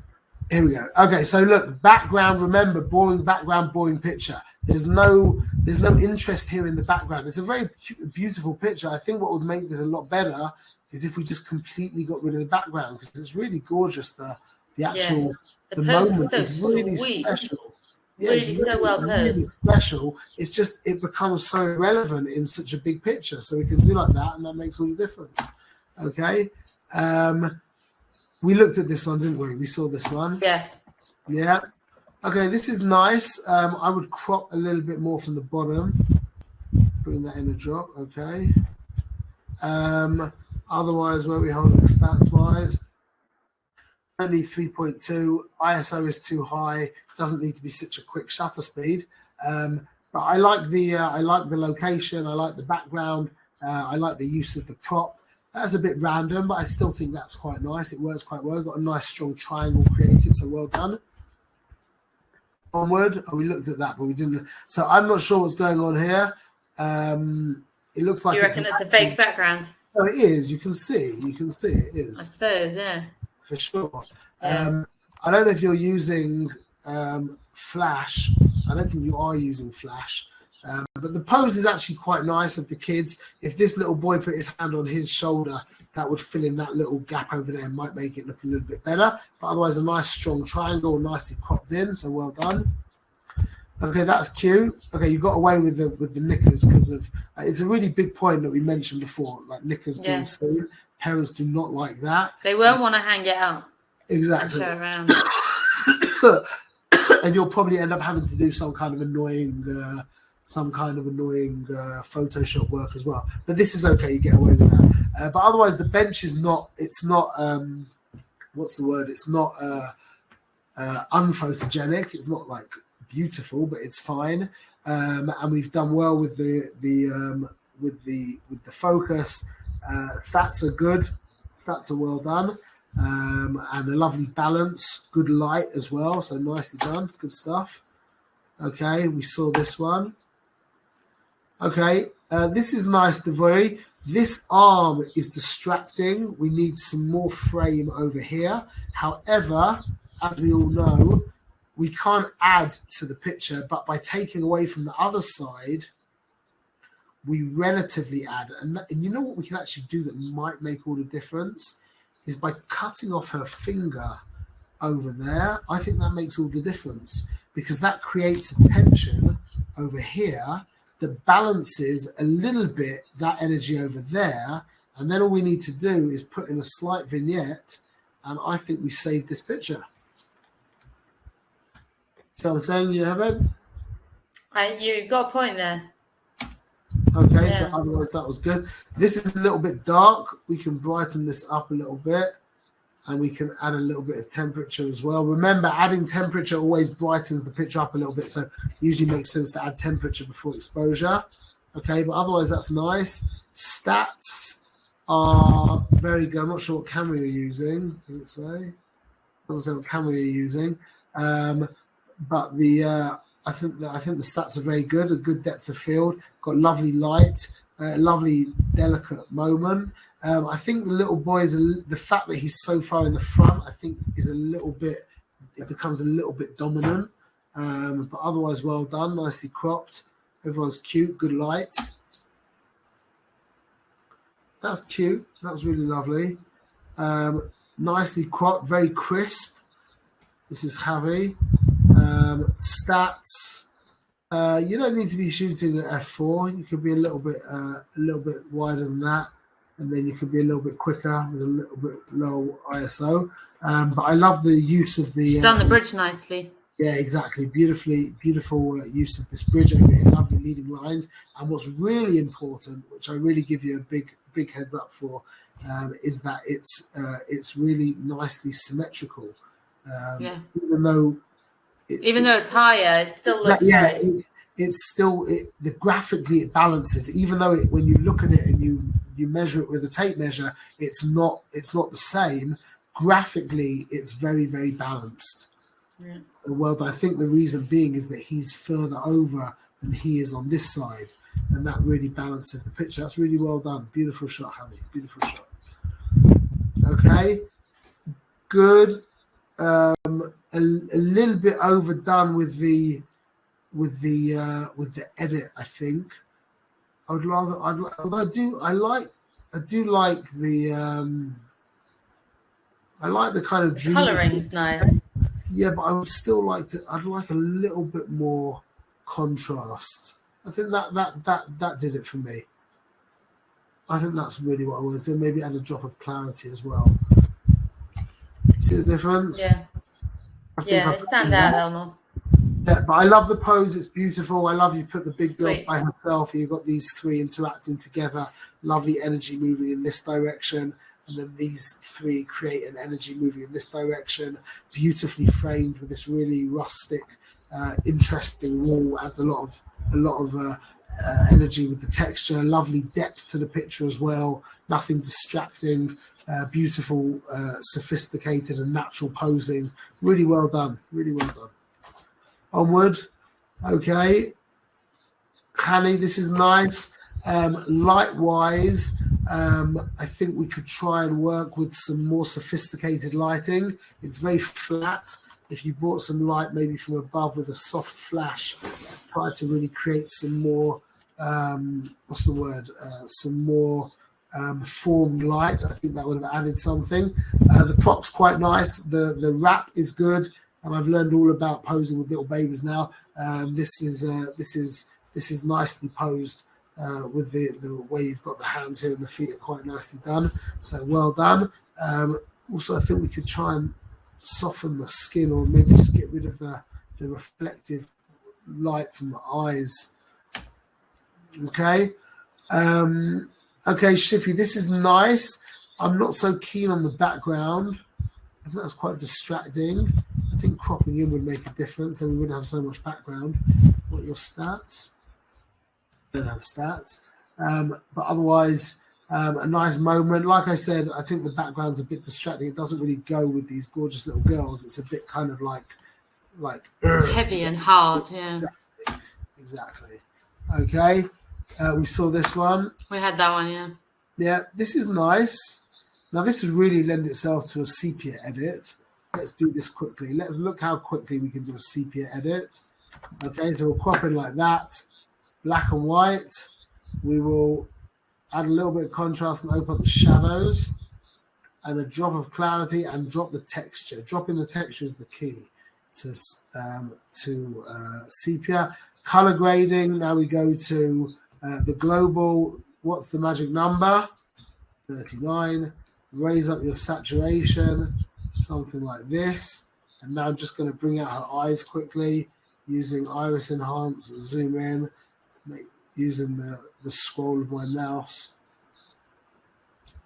Here we go. Okay, so look, background, remember, boring background, boring picture. There's no interest here in the background. It's a very beautiful picture. I think what would make this a lot better is if we just completely got rid of the background, because it's really gorgeous. The actual the moment is really special. Yeah, really so well posed. Really special. It's just it becomes so relevant in such a big picture. So we can do like that, and that makes all the difference. Okay. We looked at this one, didn't we? We saw this one. Yeah. Okay, this is nice. I would crop a little bit more from the bottom. Bring that in a drop. Okay. Otherwise, where we hold it stats wise, only 3.2. ISO is too high. Doesn't need to be such a quick shutter speed. But I like the location. I like the background. I like the use of the prop. That's a bit random, but I still think that's quite nice. It works quite well. Got a nice strong triangle created, so well done. Onward. Oh, we looked at that, but we didn't. So I'm not sure what's going on here. It looks like. You reckon it's a fake background? Oh, it is. You can see. It is. I suppose, yeah. For sure. Yeah. I don't know if you're using Flash. I don't think you are using Flash. But the pose is actually quite nice of the kids. If this little boy put his hand on his shoulder, that would fill in that little gap over there and might make it look a little bit better. But otherwise, a nice strong triangle, nicely cropped in. So well done. Okay, that's cute. Okay, you got away with the knickers because of it's a really big point that we mentioned before, like knickers being seen. Parents do not like that. They won't want to hang it out. Exactly. And show around. And you'll probably end up having to do some kind of annoying Photoshop work as well. But this is okay, you get away with that. But otherwise, the bench is not. It's not. What's the word? It's not unphotogenic. It's not like beautiful, but it's fine. And we've done well with the focus. Stats are good. Stats are well done. And a lovely balance. Good light as well. So nicely done. Good stuff. Okay, we saw this one. Okay, this is nice, Devoy. This arm is distracting. We need some more frame over here. However, as we all know, we can't add to the picture, but by taking away from the other side, we relatively add. And you know what we can actually do that might make all the difference is by cutting off her finger over there. I think that makes all the difference because that creates a tension over here that balances a little bit that energy over there. And then all we need to do is put in a slight vignette, and I think we saved this picture. See what I'm saying, you have it? You got a point there. Okay, so otherwise that was good. This is a little bit dark. We can brighten this up a little bit, and we can add a little bit of temperature as well. Remember, adding temperature always brightens the picture up a little bit, so it usually makes sense to add temperature before exposure. Okay, but otherwise that's nice. Stats are very good. I'm not sure what camera you're using. Does it say? Doesn't say what camera you're using. But I think the stats are very good. A good depth of field. Got lovely light. Lovely delicate moment. I think the little boy the fact that he's so far in the front, I think is a little bit. It becomes a little bit dominant. But otherwise, well done. Nicely cropped. Everyone's cute. Good light. That's cute. That's really lovely. Nicely cropped. Very crisp. This is Javi. Stats. You don't need to be shooting at f4. You could be a little bit wider than that, and then you could be a little bit quicker with a little bit low ISO. But I love the use of the done the bridge nicely. Yeah, exactly. Beautiful use of this bridge over here. Lovely leading lines. And what's really important, which I really give you a big heads up for, is that it's really nicely symmetrical. Even though it's higher, it still looks it's still graphically it balances. Even though when you look at it and you measure it with a tape measure, it's not the same. Graphically, it's very, very balanced. Yeah. So well, I think the reason being is that he's further over than he is on this side, and that really balances the picture. That's really well done. Beautiful shot, Javi. Beautiful shot. Okay, good. A little bit overdone with the edit, I think. I like the kind of coloring's nice. Yeah, but I would still I'd like a little bit more contrast. I think that did it for me. I think that's really what I wanted to. Maybe add a drop of clarity as well. See the difference? Yeah. They stand out, Elmo. Yeah, but I love the pose. It's beautiful. I love you put the big girl by herself. You've got these three interacting together. Lovely energy moving in this direction. And then these three create an energy moving in this direction. Beautifully framed with this really rustic, interesting wall. Adds a lot of energy with the texture. Lovely depth to the picture as well. Nothing distracting. Beautiful, sophisticated and natural posing. Really well done. Really well done. Onward. Okay. Hani, this is nice. Light-wise, I think we could try and work with some more sophisticated lighting. It's very flat. If you brought some light maybe from above with a soft flash, try to really create some more, some more formed light. I think that would have added something. The prop's quite nice. The wrap is good, and I've learned all about posing with little babies now. This is nicely posed. With the way you've got the hands here and the feet are quite nicely done. So well done. Also, I think we could try and soften the skin or maybe just get rid of the reflective light from the eyes. Okay. Okay, Shiffy, this is nice. I'm not so keen on the background. I think that's quite distracting. I think cropping in would make a difference. Then we wouldn't have so much background. What are your stats? Don't have stats, but otherwise a nice moment. Like I said, I think the background's a bit distracting. It doesn't really go with these gorgeous little girls. It's a bit kind of like heavy and hard. Yeah, exactly. Okay, we saw this one. We had that one. Yeah, this is nice. Now this would really lend itself to a sepia edit. let's do this quickly. Let's look how quickly we can do a sepia edit. Okay, so we'll crop in like that, black and white. We will add a little bit of contrast and open up the shadows and a drop of clarity and drop the texture. Dropping the texture is the key to sepia. Color grading, now we go to the global, what's the magic number? 39. Raise up your saturation, something like this. And now I'm just going to bring out her eyes quickly using iris enhance, zoom in, using the scroll of my mouse.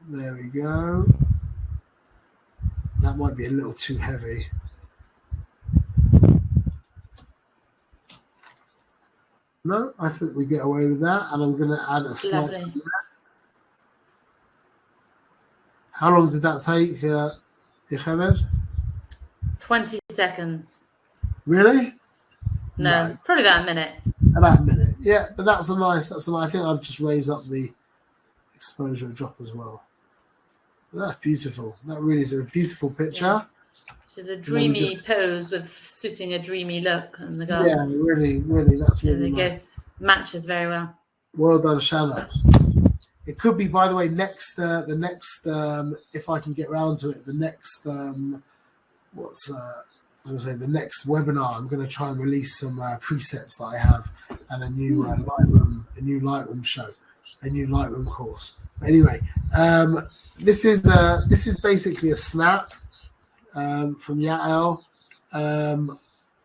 There we go. That might be a little too heavy. No, I think we get away with that. And I'm going to add a slight... How long did that take, Yocheved? 20 seconds. Really? No, probably about a minute. About a minute, yeah. But that's a nice. I think I'll just raise up the exposure and drop as well. But that's beautiful. That really is a beautiful picture. Yeah. She's a dreamy pose with suiting a dreamy look, and the girl. Yeah, really, that's really nice. Matches very well. Well done, Shannon. It could be, by the way, the next, if I can get around to it, the next, the next webinar, I'm going to try and release some presets that I have and a new Lightroom show, a new Lightroom course. Anyway, this is basically a snap from Yael.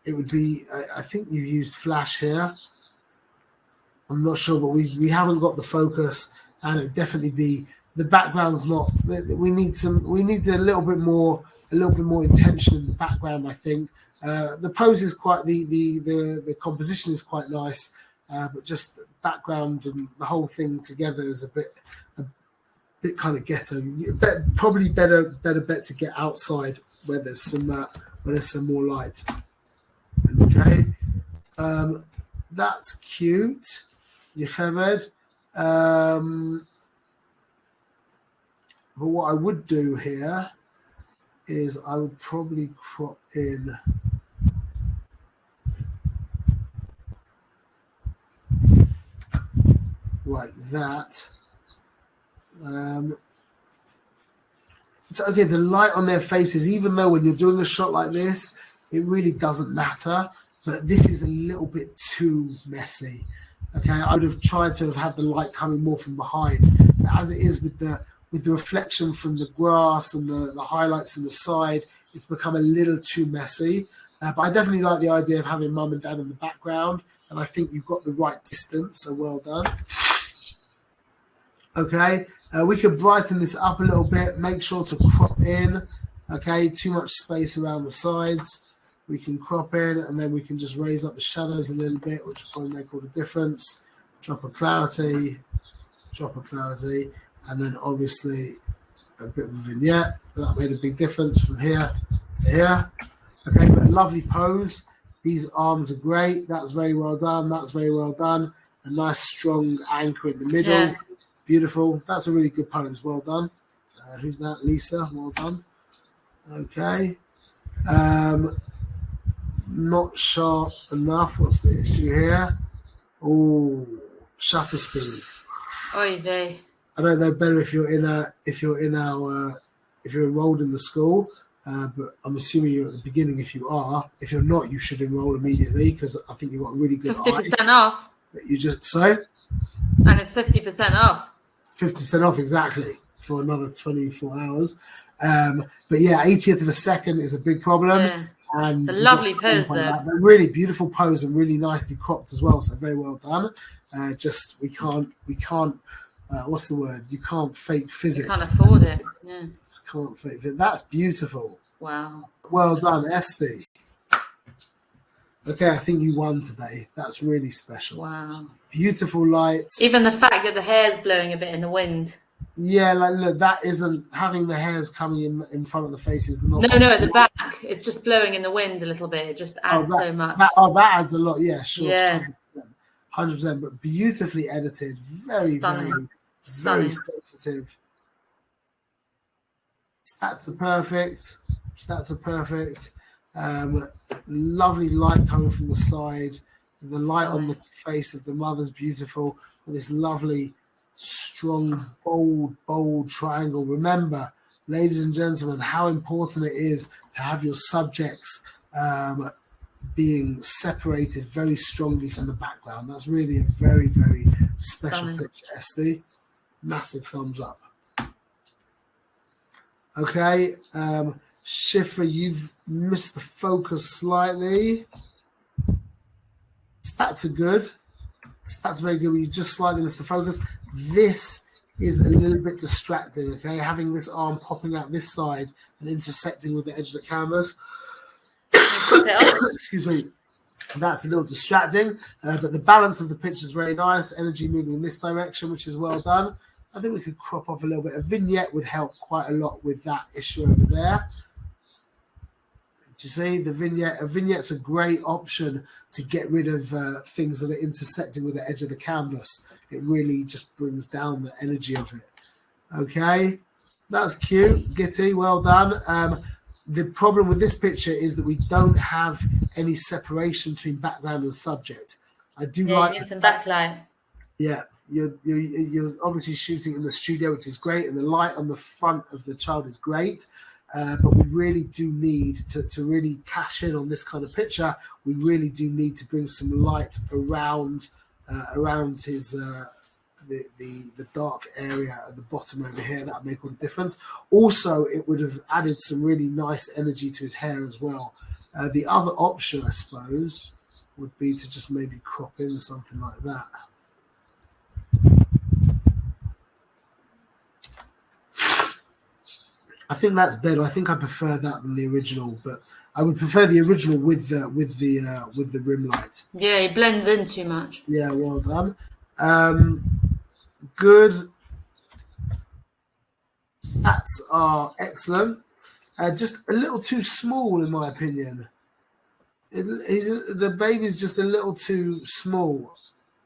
It would be, I think you used flash here. I'm not sure, but we haven't got the focus. And it would definitely be the background's not. We need a little bit more intention in the background. I think the pose is quite the composition is quite nice, but just the background and the whole thing together is a bit kind of ghetto. Probably better bet to get outside where there's some more light. Okay, that's cute, Yocheved. But what I would do here is I would probably crop in like that. It's okay, the light on their faces, even though when you're doing a shot like this, it really doesn't matter, but this is a little bit too messy. Okay, I would have tried to have had the light coming more from behind. But as it is with the reflection from the grass and the highlights from the side, it's become a little too messy. But I definitely like the idea of having mum and dad in the background, and I think you've got the right distance, so well done. Okay, we could brighten this up a little bit, make sure to crop in. Okay, too much space around the sides. We can crop in, and then we can just raise up the shadows a little bit, which will probably make all the difference. Drop a clarity, and then obviously a bit of a vignette. That made a big difference from here to here. Okay, but a lovely pose. These arms are great. That's very well done. That's very well done. A nice strong anchor in the middle. Yeah. Beautiful. That's a really good pose. Well done. Who's that? Lisa. Well done. Okay. Not sharp enough. What's the issue here? Oh, shutter speed. Oy vey. I don't know better if you're enrolled in the school, but I'm assuming you're at the beginning. If you're not, you should enroll immediately because I think you've got a really good 50% off. You just sorry. And it's 50% off. 50% off exactly for another 24 hours. But yeah, 80th of a second is a big problem. Yeah. And a lovely pose there. A really beautiful pose and really nicely cropped as well. So very well done. Just we can't. What's the word? You can't fake physics. You can't afford it. Yeah. Just can't fake it. That's beautiful. Wow. Well done, Esty. Okay, I think you won today. That's really special. Wow. Beautiful lights. Even the fact that the hair's blowing a bit in the wind. Yeah, like look, that isn't having the hairs coming in front of the face is not. No, at the back, it's just blowing in the wind a little bit. It just adds so much. That adds a lot. Yeah, sure. Yeah, 100%. But beautifully edited, very sensitive. That's perfect. Stats are perfect. Lovely light coming from the side. The light on the face of the mother's beautiful. With this lovely, strong, bold triangle. Remember, ladies and gentlemen, how important it is to have your subjects being separated very strongly from the background. That's really a very, very special picture, SD. Massive thumbs up. Okay, Shifra, you've missed the focus slightly. Stats are good. Stats are very good. You just slightly missed the focus. This is a little bit distracting, okay? Having this arm popping out this side and intersecting with the edge of the canvas. Excuse me. That's a little distracting, but the balance of the picture is very nice. Energy moving in this direction, which is well done. I think we could crop off a little bit. A vignette would help quite a lot with that issue over there. Do you see the vignette? A vignette's a great option to get rid of things that are intersecting with the edge of the canvas. It really just brings down the energy of it. Okay, that's cute. Gitty, well done. The problem with this picture is that we don't have any separation between background and subject. I do like some backlight. Yeah, you're obviously shooting in the studio, which is great, and the light on the front of the child is great. But we really do need to really cash in on this kind of picture. We really do need to bring some light around his the dark area at the bottom over here. That would make all the difference. Also, it would have added some really nice energy to his hair as well. The other option, I suppose, would be to just maybe crop in something like that. I think that's better. I think I prefer that than the original, but I would prefer the original with the rim light. Yeah, it blends in too much. Yeah, well done. Good. Stats are excellent. Just a little too small, in my opinion. The baby's just a little too small.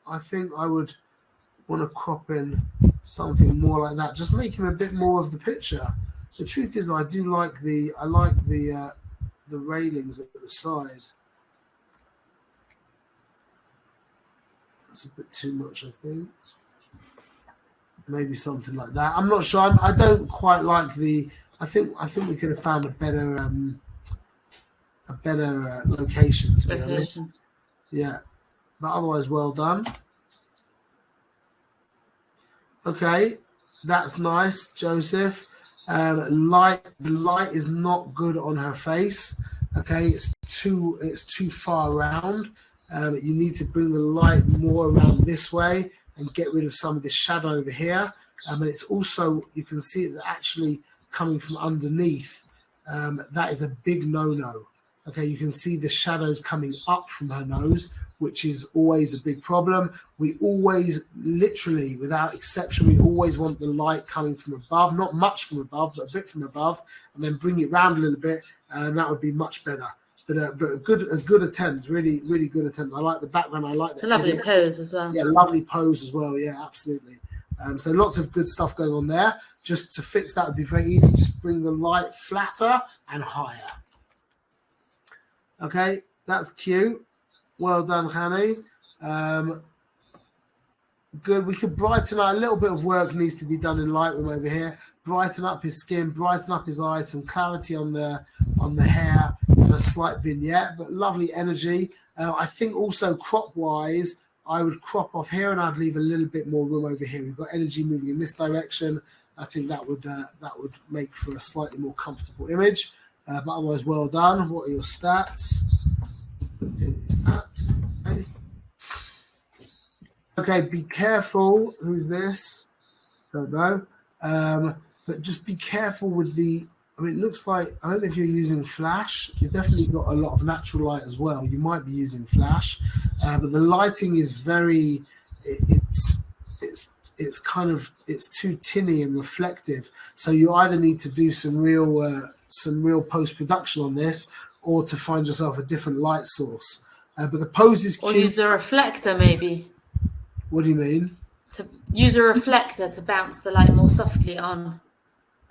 I think I would want to crop in something more like that. Just make him a bit more of the picture. The truth is, I like the railings at the side. That's a bit too much, I think. Maybe something like that. I'm not sure. I don't quite like the. I think we could have found a better location, to be honest. Yeah, but otherwise, well done. Okay, that's nice, Joseph. The light is not good on her face. Okay, it's too far around. You need to bring the light more around this way and get rid of some of this shadow over here. And it's also, you can see it's actually coming from underneath. That is a big no-no. Okay, you can see the shadows coming up from her nose, which is always a big problem. We always, literally, without exception, we always want the light coming from above, not much from above, but a bit from above, and then bring it round a little bit, and that would be much better. But a good attempt, really, really good attempt. I like the background. I like that. It's a lovely pose as well. Yeah, lovely pose as well. Yeah, absolutely. So lots of good stuff going on there. Just to fix that would be very easy. Just bring the light flatter and higher. Okay, that's cute. Well done, Hanny. Good. We could brighten up. A little bit of work needs to be done in Lightroom over here. Brighten up his skin, brighten up his eyes, some clarity on the hair, and a slight vignette. But lovely energy. I think also crop-wise, I would crop off here, and I'd leave a little bit more room over here. We've got energy moving in this direction. I think that would make for a slightly more comfortable image. But otherwise, well done. What are your stats? Okay, be careful. Who's this? Don't know. But just be careful with the. I mean, it looks like, I don't know if you're using flash. You've definitely got a lot of natural light as well. You might be using flash, but the lighting is very. It's kind of, it's too tinny and reflective. So you either need to do some real post-production on this, or to find yourself a different light source. But the pose is cute. Or use a reflector, maybe. What do you mean? To use a reflector to bounce the light more softly on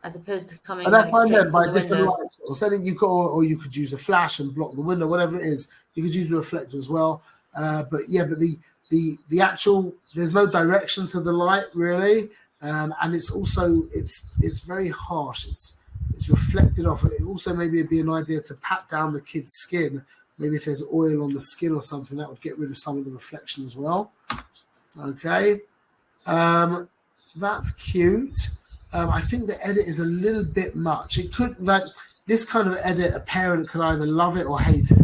as opposed to coming. And that's what I straight meant by from the different window. lights. Or something you could, or you could use a flash and block the window, whatever it is. You could use the reflector as well. But the actual, there's no direction to the light really, and it's also it's very harsh. It's reflected off. It also maybe it'd be an idea to pat down the kid's skin. Maybe if there's oil on the skin or something, that would get rid of some of the reflection as well. Okay, that's cute. I think the edit is a little bit much. It could, like this kind of edit, a parent could either love it or hate it.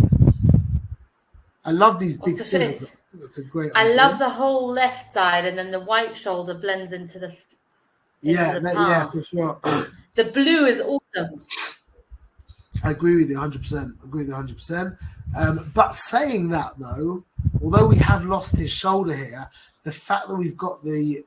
I love these big scissors. That's a great idea. I love the whole left side, and then the white shoulder blends into the yeah, for sure. The blue is awesome. I agree with you 100%. But saying that though, although we have lost his shoulder here, the fact that we've got the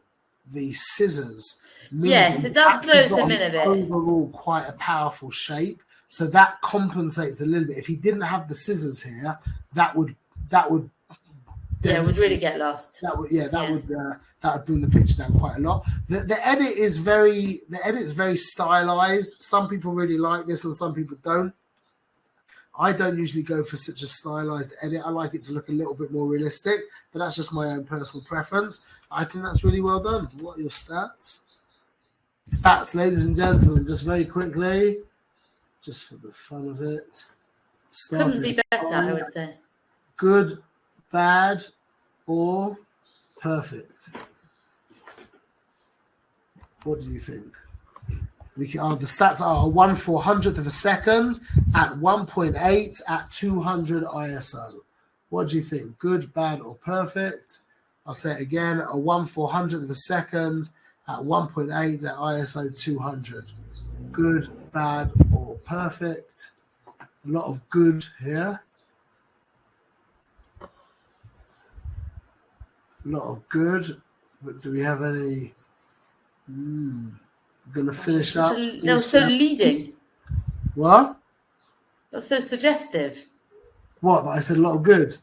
scissors means yes, it does close him in a bit. Overall, quite a powerful shape. So that compensates a little bit. If he didn't have the scissors here, that would would really get lost. That would bring the picture down quite a lot. The edit is very stylized. Some people really like this and some people don't. I don't usually go for such a stylized edit. I like it to look a little bit more realistic, but that's just my own personal preference. I think that's really well done. What are your stats? Stats, ladies and gentlemen, just very quickly, just for the fun of it. Couldn't be better, I would say. Good, bad, or perfect? What do you think? The stats are 1/400th of a second at 1.8 at 200 ISO. What do you think? Good, bad, or perfect? I'll say it again. 1/400th of a second at 1.8 at ISO 200. Good, bad, or perfect? A lot of good here. A lot of good. But do we have any? Going to finish up. They were so leading. What? They were so suggestive. What? That I said a lot of good?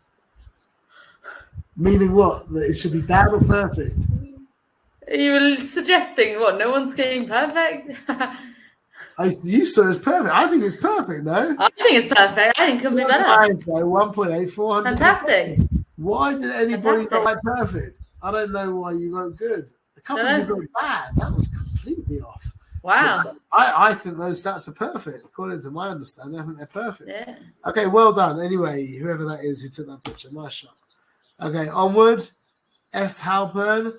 Meaning what? That it should be bad or perfect? You were suggesting what? No one's getting perfect? You said it's perfect. I think it's perfect, no? I think it's perfect. I think it could be better. 1.8, 400. Fantastic. Why did anybody not like perfect? I don't know why you wrote good. A couple of you wrote bad. That was completely off. Wow. I think those stats are perfect. According to my understanding, I think they're perfect. Yeah. Okay, well done. Anyway, whoever that is who took that picture, nice shot. Okay, onward. S. Halpern.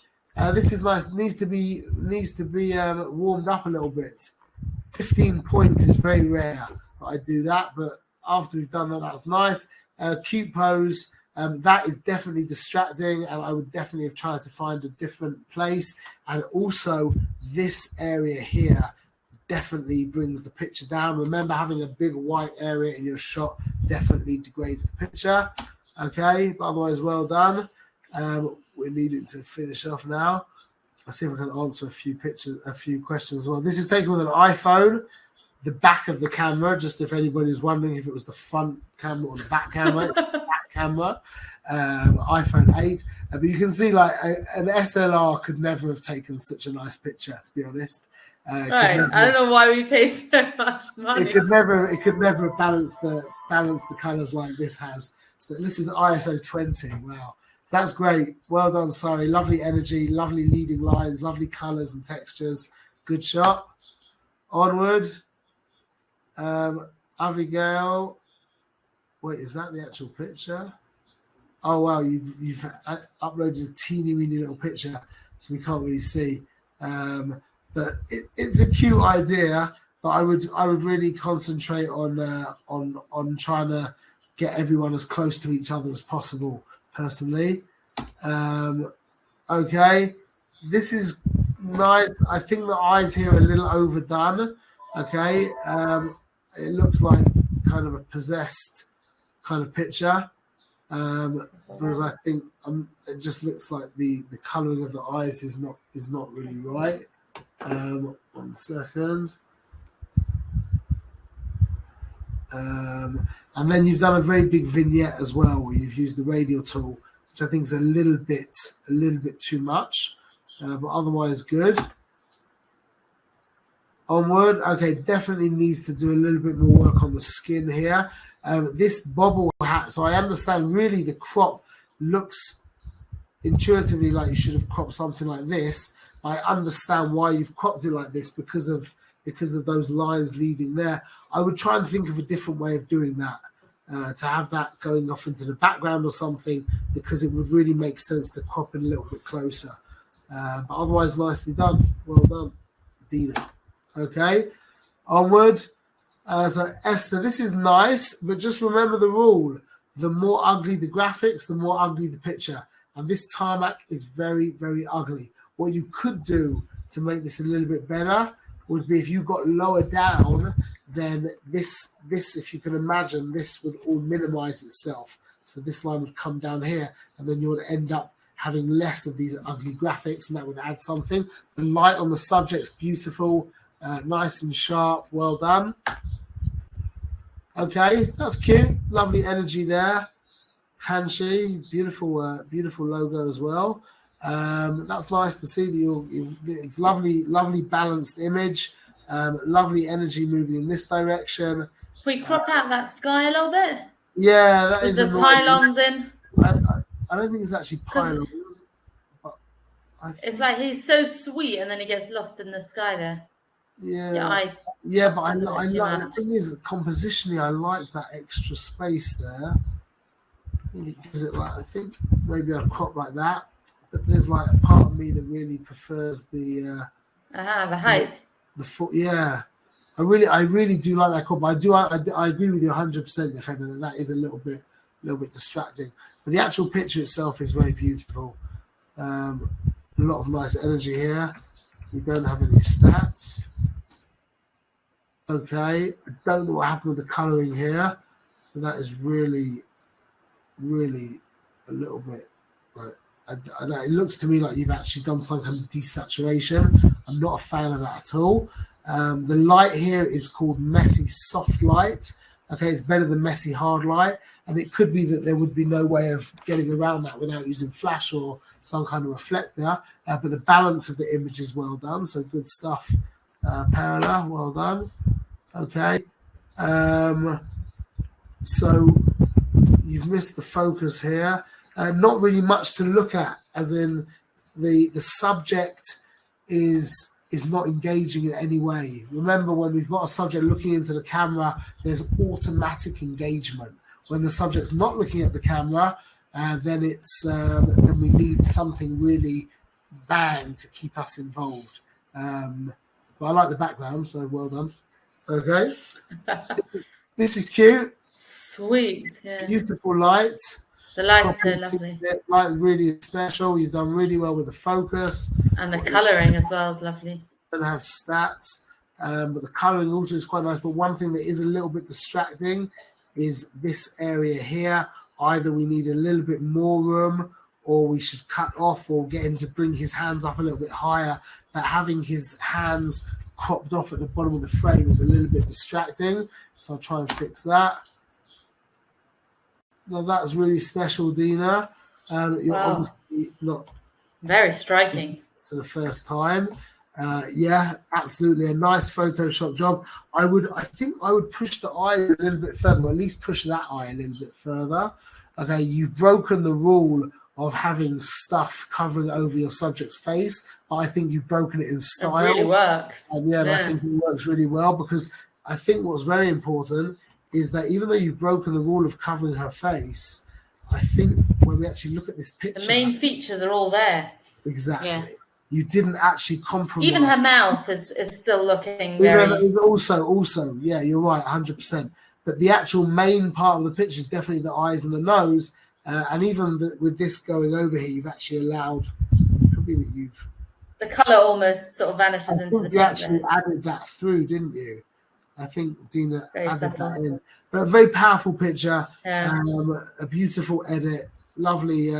This is nice. Needs to be warmed up a little bit. 15 points is very rare that I do that, but after we've done that, that's nice. Cute pose. That is definitely distracting, and I would definitely have tried to find a different place. And also, this area here definitely brings the picture down. Remember, having a big white area in your shot definitely degrades the picture. Okay, but otherwise, well done. We're needing to finish off now. I'll see if I can answer a few questions as well. This is taken with an iPhone. The back of the camera, just if anybody's wondering if it was the front camera or the back camera, back camera, iPhone 8. But you can see like an SLR could never have taken such a nice picture, to be honest. Right. I don't know why we pay so much money. It could never have balanced the colors like this has. So this is ISO 20. Wow. So that's great. Well done, sorry. Lovely energy, lovely leading lines, lovely colors and textures. Good shot. Onward. Abigail. Wait, is that the actual picture? Oh wow, you've uploaded a teeny weeny little picture, so we can't really see. But it's a cute idea. But I would really concentrate on trying to get everyone as close to each other as possible. Personally, okay, this is nice. I think the eyes here are a little overdone. Okay, it looks like kind of a possessed kind of picture, because I think it just looks like the colouring of the eyes is not really right. 1 second. And then you've done a very big vignette as well, where you've used the radial tool, which I think is a little bit too much, but otherwise good. Onward. Okay, definitely needs to do a little bit more work on the skin here. This bobble hat, so I understand really the crop looks intuitively like you should have cropped something like this. I understand why you've cropped it like this because of those lines leading there. I would try and think of a different way of doing that, to have that going off into the background or something, because it would really make sense to crop it a little bit closer. But otherwise, nicely done. Well done, Dina. Okay, onward. So Esther, this is nice, but just remember the rule: the more ugly the graphics, the more ugly the picture. And this tarmac is very, very ugly. What you could do to make this a little bit better would be if you got lower down, then this, if you can imagine, this would all minimize itself. So this line would come down here, and then you would end up having less of these ugly graphics, and that would add something. The light on the subject's beautiful, nice and sharp. Well done. Okay, that's cute. Lovely energy there. Hanshi, beautiful, beautiful logo as well. That's nice to see that it's lovely balanced image. Lovely energy moving in this direction. Can we crop out that sky a little bit? Yeah, that with is the pylons in. I don't think it's actually pylons. It's like he's so sweet, and then he gets lost in the sky there. Yeah, but I like the thing is, compositionally, I like that extra space there. I think it gives it I think maybe I'll crop like that, but there's like a part of me that really prefers the height. The foot, yeah. I really do like that crop. But I agree with you 100%. That is a little bit distracting. But the actual picture itself is very beautiful. A lot of nice energy here. We don't have any stats. Okay, I don't know what happened with the colouring here, but that is really a little bit like I don't know, it looks to me like you've actually done some kind of desaturation. I'm not a fan of that at all. The light here is called messy soft light. Okay, it's better than messy hard light, and it could be that there would be no way of getting around that without using flash or some kind of reflector, but the balance of the image is well done, so good stuff. Parallel, well done. Okay, so you've missed the focus here. Not really much to look at, as in the subject is not engaging in any way. Remember, when we've got a subject looking into the camera, there's automatic engagement. When the subject's not looking at the camera, then it's then we need something really bang to keep us involved. But I like the background, so well done. Okay, this is cute. Sweet, yeah. Beautiful light. The light's so lovely. Light really special. You've done really well with the focus. And the colouring as well is lovely. Don't have stats, but the colouring also is quite nice. But one thing that is a little bit distracting is this area here. Either we need a little bit more room, or we should cut off or get him to bring his hands up a little bit higher. But having his hands cropped off at the bottom of the frame is a little bit distracting. So I'll try and fix that. Now that's really special, Dina. You're obviously not very striking. For the first time. Yeah, absolutely a nice Photoshop job. I think I would push the eye a little bit further, or at least push that eye a little bit further. Okay, you've broken the rule of having stuff covering over your subject's face, but I think you've broken it in style. It really works. And I think it works really well, because I think what's very important is that even though you've broken the rule of covering her face, I think when we actually look at this picture, the main features are all there. Exactly. Yeah. You didn't actually compromise. Even her mouth is still looking very... Also, yeah, you're right, 100%. But the actual main part of the picture is definitely the eyes and the nose. And even with this going over here, you've actually allowed... It could be that you've... The colour almost sort of vanishes into the picture. You actually added that through, didn't you? I think Dina added that in. But a very powerful picture, a beautiful edit, lovely,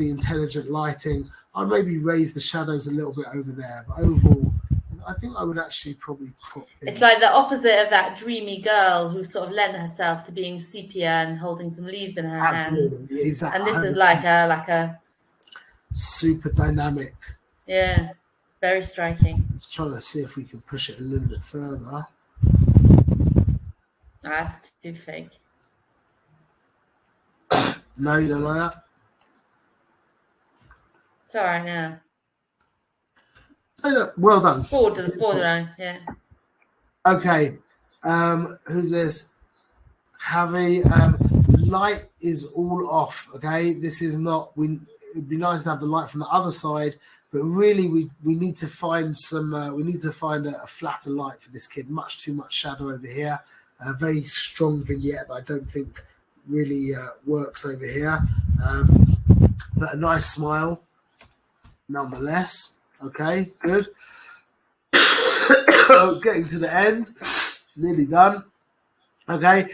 intelligent lighting. I'd maybe raise the shadows a little bit over there, but overall, I think I would actually probably crop it. It's like the opposite of that dreamy girl who sort of lent herself to being sepia and holding some leaves in her hands. Exactly. And this is like a super dynamic. Yeah. Very striking. Just trying to see if we can push it a little bit further. That's too fake. No, you don't like that? It's all right now. Well done. Borderline, yeah. Okay. Who's this? Javi. Light is all off. Okay. This is not. It'd be nice to have the light from the other side, but really we need to find some. We need to find a flatter light for this kid. Much too much shadow over here. A very strong vignette that I don't think really works over here. But a nice smile, nonetheless. Okay, good. Getting to the end, nearly done. Okay.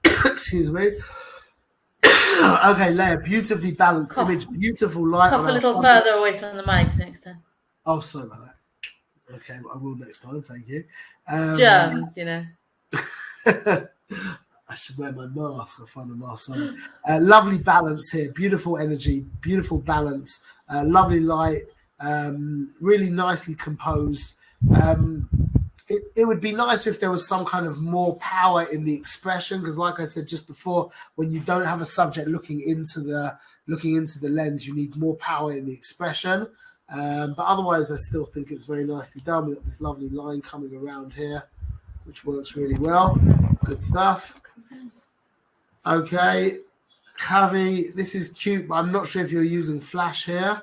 Excuse me. Okay, Leah, beautifully balanced image, beautiful light. Cough a little further away from the mic next time. Oh, sorry about that. Okay, I will next time. Thank you. It's germs, you know. I should wear my mask. I'll find a mask on. Lovely balance here. Beautiful energy. Beautiful balance. Lovely light. Really nicely composed. It would be nice if there was some kind of more power in the expression, because like I said just before, when you don't have a subject looking into the lens, you need more power in the expression. But otherwise, I still think it's very nicely done. We've got this lovely line coming around here, which works really well. Good stuff. Okay, Javi, this is cute, but I'm not sure if you're using flash here,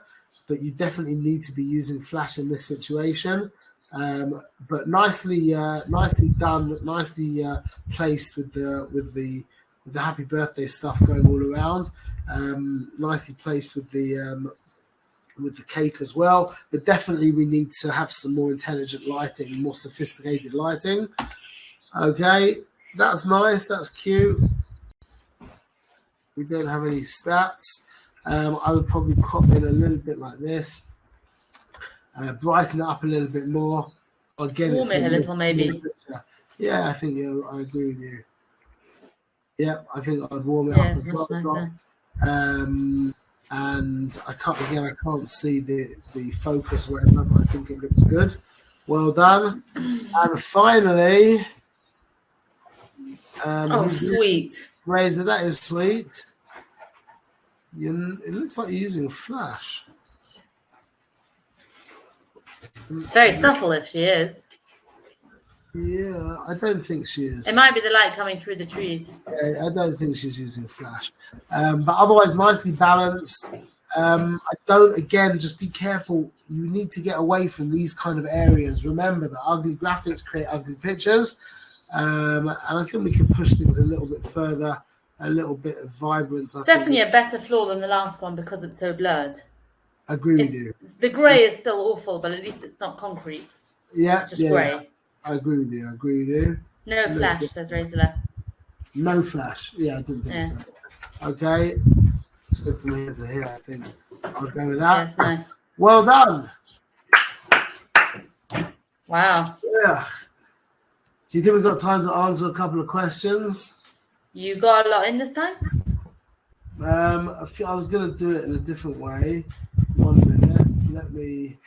but you definitely need to be using flash in this situation. But nicely done, nicely placed with the happy birthday stuff going all around. Nicely placed with the cake as well. But definitely we need to have some more intelligent lighting, more sophisticated lighting. Okay, that's nice. That's cute. We don't have any stats. I would probably crop in a little bit like this. Brighten it up a little bit more. Again, warm it a little, maybe. Yeah, I think I agree with you. Yeah, I think I'd warm it up as well. Nicer. And I can't see the focus or whatever, but I think it looks good. Well done. And finally, sweet. Razor, that is sweet. It looks like you're using flash. Very subtle if she is. Yeah, I don't think she is. It might be the light coming through the trees. Yeah, I don't think she's using flash. But otherwise, nicely balanced. Just be careful. You need to get away from these kind of areas. Remember that ugly graphics create ugly pictures. And I think we can push things a little bit further, a little bit of vibrance. It's definitely a better floor than the last one because it's so blurred. I agree with you. The grey is still awful, but at least it's not concrete. Yeah, it's just grey. Yeah. I agree with you. No flash, says Razor. No flash. Yeah, I didn't think so. Okay. Let's go from here to here, I think. I'll go with that. Yes, nice. Well done. Wow. Yeah. Do you think we've got time to answer a couple of questions? You got a lot in this time? I was going to do it in a different way. 1 minute. Let me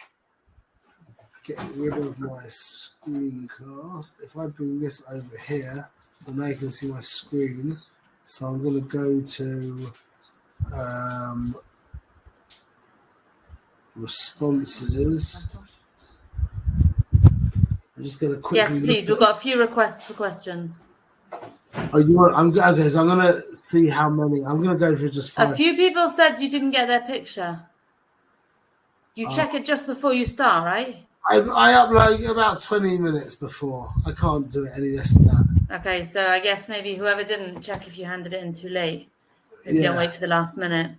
get rid of my screencast. If I bring this over here, then now you can see my screen. So I'm going to go to responses. I'm just going to quickly. Yes, please. We've got a few requests for questions. Oh, you want? Okay. So I'm going to see how many. I'm going to go for just 5. A few people said you didn't get their picture. You check it just before you start, right? I upload about 20 minutes before. I can't do it any less than that. Okay, so I guess maybe whoever didn't check if you handed it in too late. Maybe don't wait for the last minute.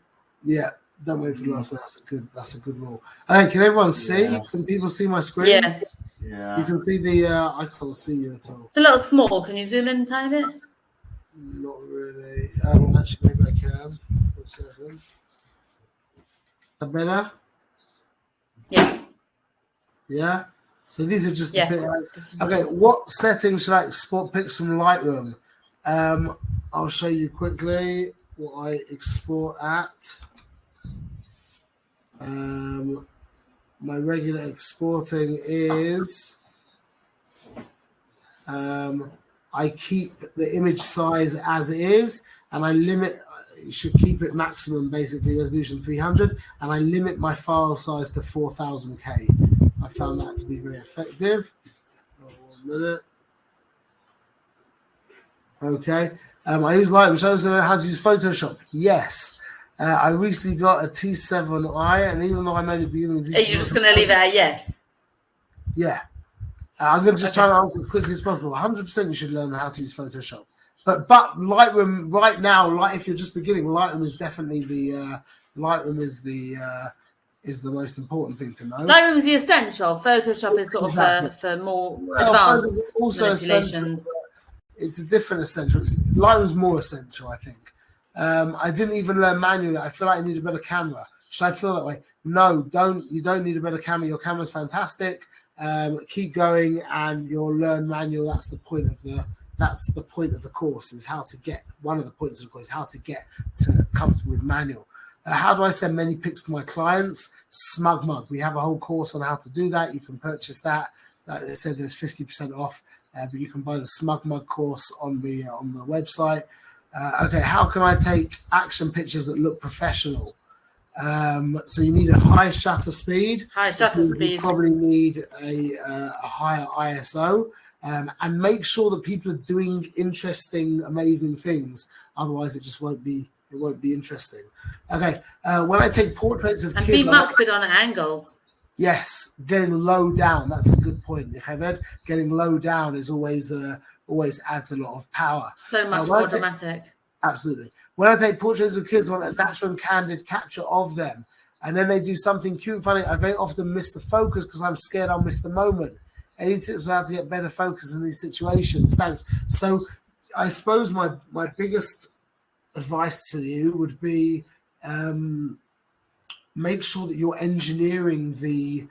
Yeah, don't wait for the last minute. That's a good rule. Okay, can everyone see? Yeah. Can people see my screen? Yeah. You can see the. I can't see you at all. It's a little small. Can you zoom in a tiny bit? Not really. Actually, maybe I can. 1 second. Is that better? Yeah. Yeah. So these are just a bit. Okay, what settings should I export pics from Lightroom? I'll show you quickly what I export at. my regular exporting is I keep the image size as it is, and I limit. You should keep it maximum, basically resolution 300, and I limit my file size to 4000K. I found that to be very effective. 1 minute. Okay. I use Lightroom. Shows how to use Photoshop. Yes. I recently got a T7i, and even though I'm only beginning, are you just going to leave it at yes? Yeah. I'm going to just try to answer as quickly as possible. 100% you should learn how to use Photoshop. But Lightroom right now, like if you're just beginning, Lightroom is definitely the is the most important thing to know. Lightroom is the essential. Photoshop is sort of for more advanced manipulations. It's a different essential. Lightroom's more essential, I think. I didn't even learn manually. I feel like I need a better camera. Should I feel that way? No, don't. You don't need a better camera. Your camera's fantastic. Keep going, and you'll learn manual. That's the point of the course. Is how to get one of the points of the course. How to get to comfortable with manual. How do I send many pics to my clients? SmugMug. We have a whole course on how to do that. You can purchase that. They said there's 50% off, but you can buy the SmugMug course on the website. Okay, how can I take action pictures that look professional? So you need a high shutter speed. You probably need a higher ISO, and make sure that people are doing interesting, amazing things. Otherwise, it just won't be interesting. Okay, when I take portraits of kids, be much good on angles. Yes, getting low down. That's a good point, Nikheved. Getting low down is always adds a lot of power. So much more dramatic. Absolutely. When I take portraits of kids, I want a natural and candid capture of them. And then they do something cute and funny. I very often miss the focus because I'm scared I'll miss the moment. Any tips on how to get better focus in these situations? Thanks. So I suppose my biggest advice to you would be make sure that you're engineering the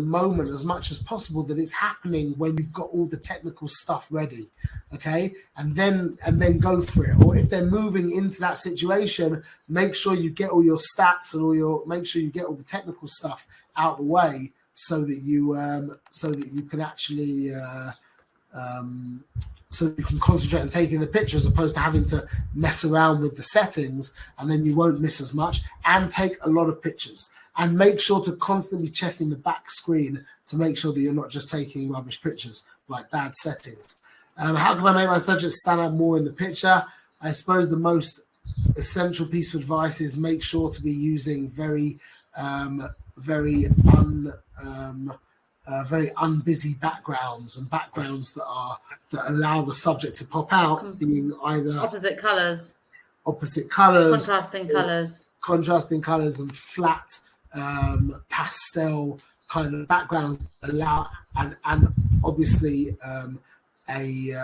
moment as much as possible, that it's happening when you've got all the technical stuff ready, okay, and then go for it. Or if they're moving into that situation, make sure you get all your stats and make sure you get all the technical stuff out of the way so that you can actually so you can concentrate on taking the picture as opposed to having to mess around with the settings, and then you won't miss as much, and take a lot of pictures. And make sure to constantly checking the back screen to make sure that you're not just taking rubbish pictures, like bad settings. How can I make my subject stand out more in the picture? I suppose the most essential piece of advice is make sure to be using very unbusy backgrounds, and backgrounds that allow the subject to pop out, being either opposite colours, contrasting colours, and flat pastel kind of backgrounds allow, and obviously a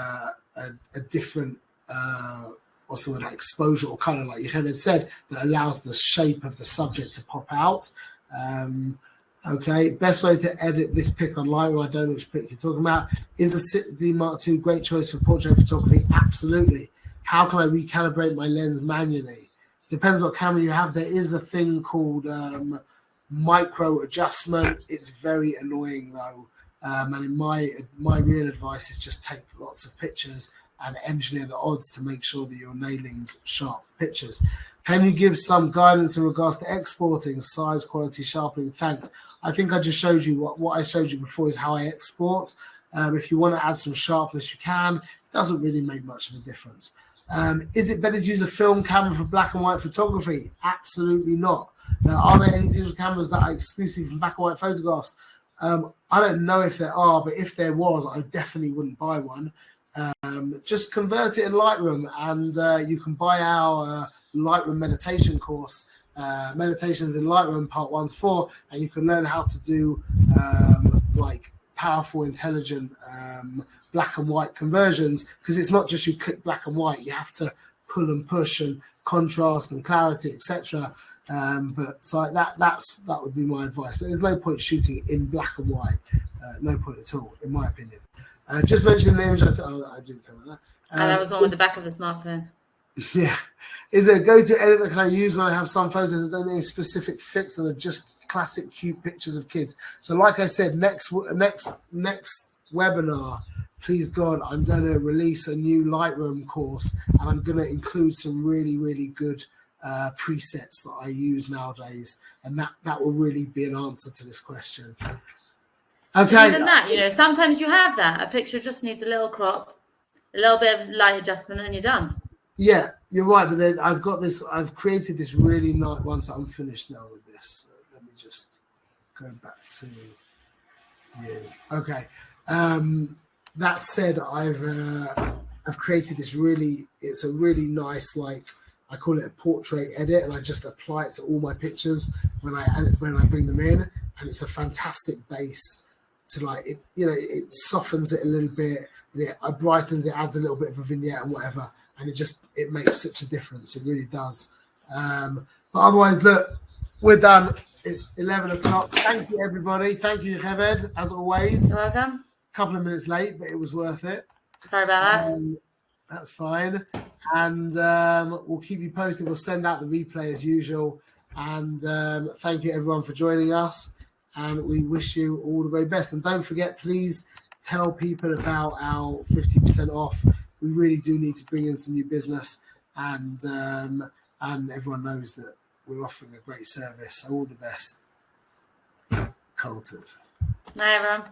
different what's the word, like exposure or color, like you had said, that allows the shape of the subject to pop out. Okay, best way to edit this pic on Lightroom, I don't know which pic you're talking about. Is the 6D Mark II great choice for portrait photography? Absolutely. How can I recalibrate my lens manually? Depends what camera you have. There is a thing called micro adjustment. It's very annoying though. And in my real advice is just take lots of pictures and engineer the odds to make sure that you're nailing sharp pictures. Can you give some guidance in regards to exporting, size, quality, sharpening? Thanks. I think I just showed you what I showed you before is how I export. If you want to add some sharpness, you can. It doesn't really make much of a difference. Is it better to use a film camera for black and white photography? Absolutely not. Are there any digital cameras that are exclusive from black and white photographs? I don't know if there are, but if there was, I definitely wouldn't buy one. Just convert it in Lightroom, and you can buy our Lightroom meditation course, Meditations in Lightroom Part 1 to 4, and you can learn how to do like powerful, intelligent black and white conversions, because it's not just you click black and white, you have to pull and push and contrast and clarity, etc. But so that would be my advice. But there's no point shooting it in black and white, no point at all, in my opinion. Just mentioning the image, I said, I didn't cover that. That was one with the back of the smartphone. Yeah. Is there a go-to edit that can I use when I have some photos that don't need a specific fix and are just classic cute pictures of kids. So like I said, next webinar, please God, I'm going to release a new Lightroom course, and I'm going to include some really, really good presets that I use nowadays, and that will really be an answer to this question. Okay. Even that, sometimes you have that. A picture just needs a little crop, a little bit of light adjustment, and you're done. Yeah, you're right. But then I've created this really nice. Once I'm finished now with this, let me just go back to you. Okay. That said, I've created this it's a really nice, like, I call it a portrait edit, and I just apply it to all my pictures when I bring them in, and it's a fantastic base to, like, it, it softens it a little bit, and it brightens it, adds a little bit of a vignette and whatever, and it makes such a difference. It really does. But otherwise, look, we're done. It's 11 o'clock. Thank you, everybody. Thank you, Javed, as always. You're welcome. A couple of minutes late, but it was worth it. Sorry about that. That's fine. And we'll keep you posted. We'll send out the replay as usual. And thank you, everyone, for joining us. And we wish you all the very best. And don't forget, please tell people about our 50% off. We really do need to bring in some new business. And everyone knows that we're offering a great service. So all the best. Colton. Bye, everyone.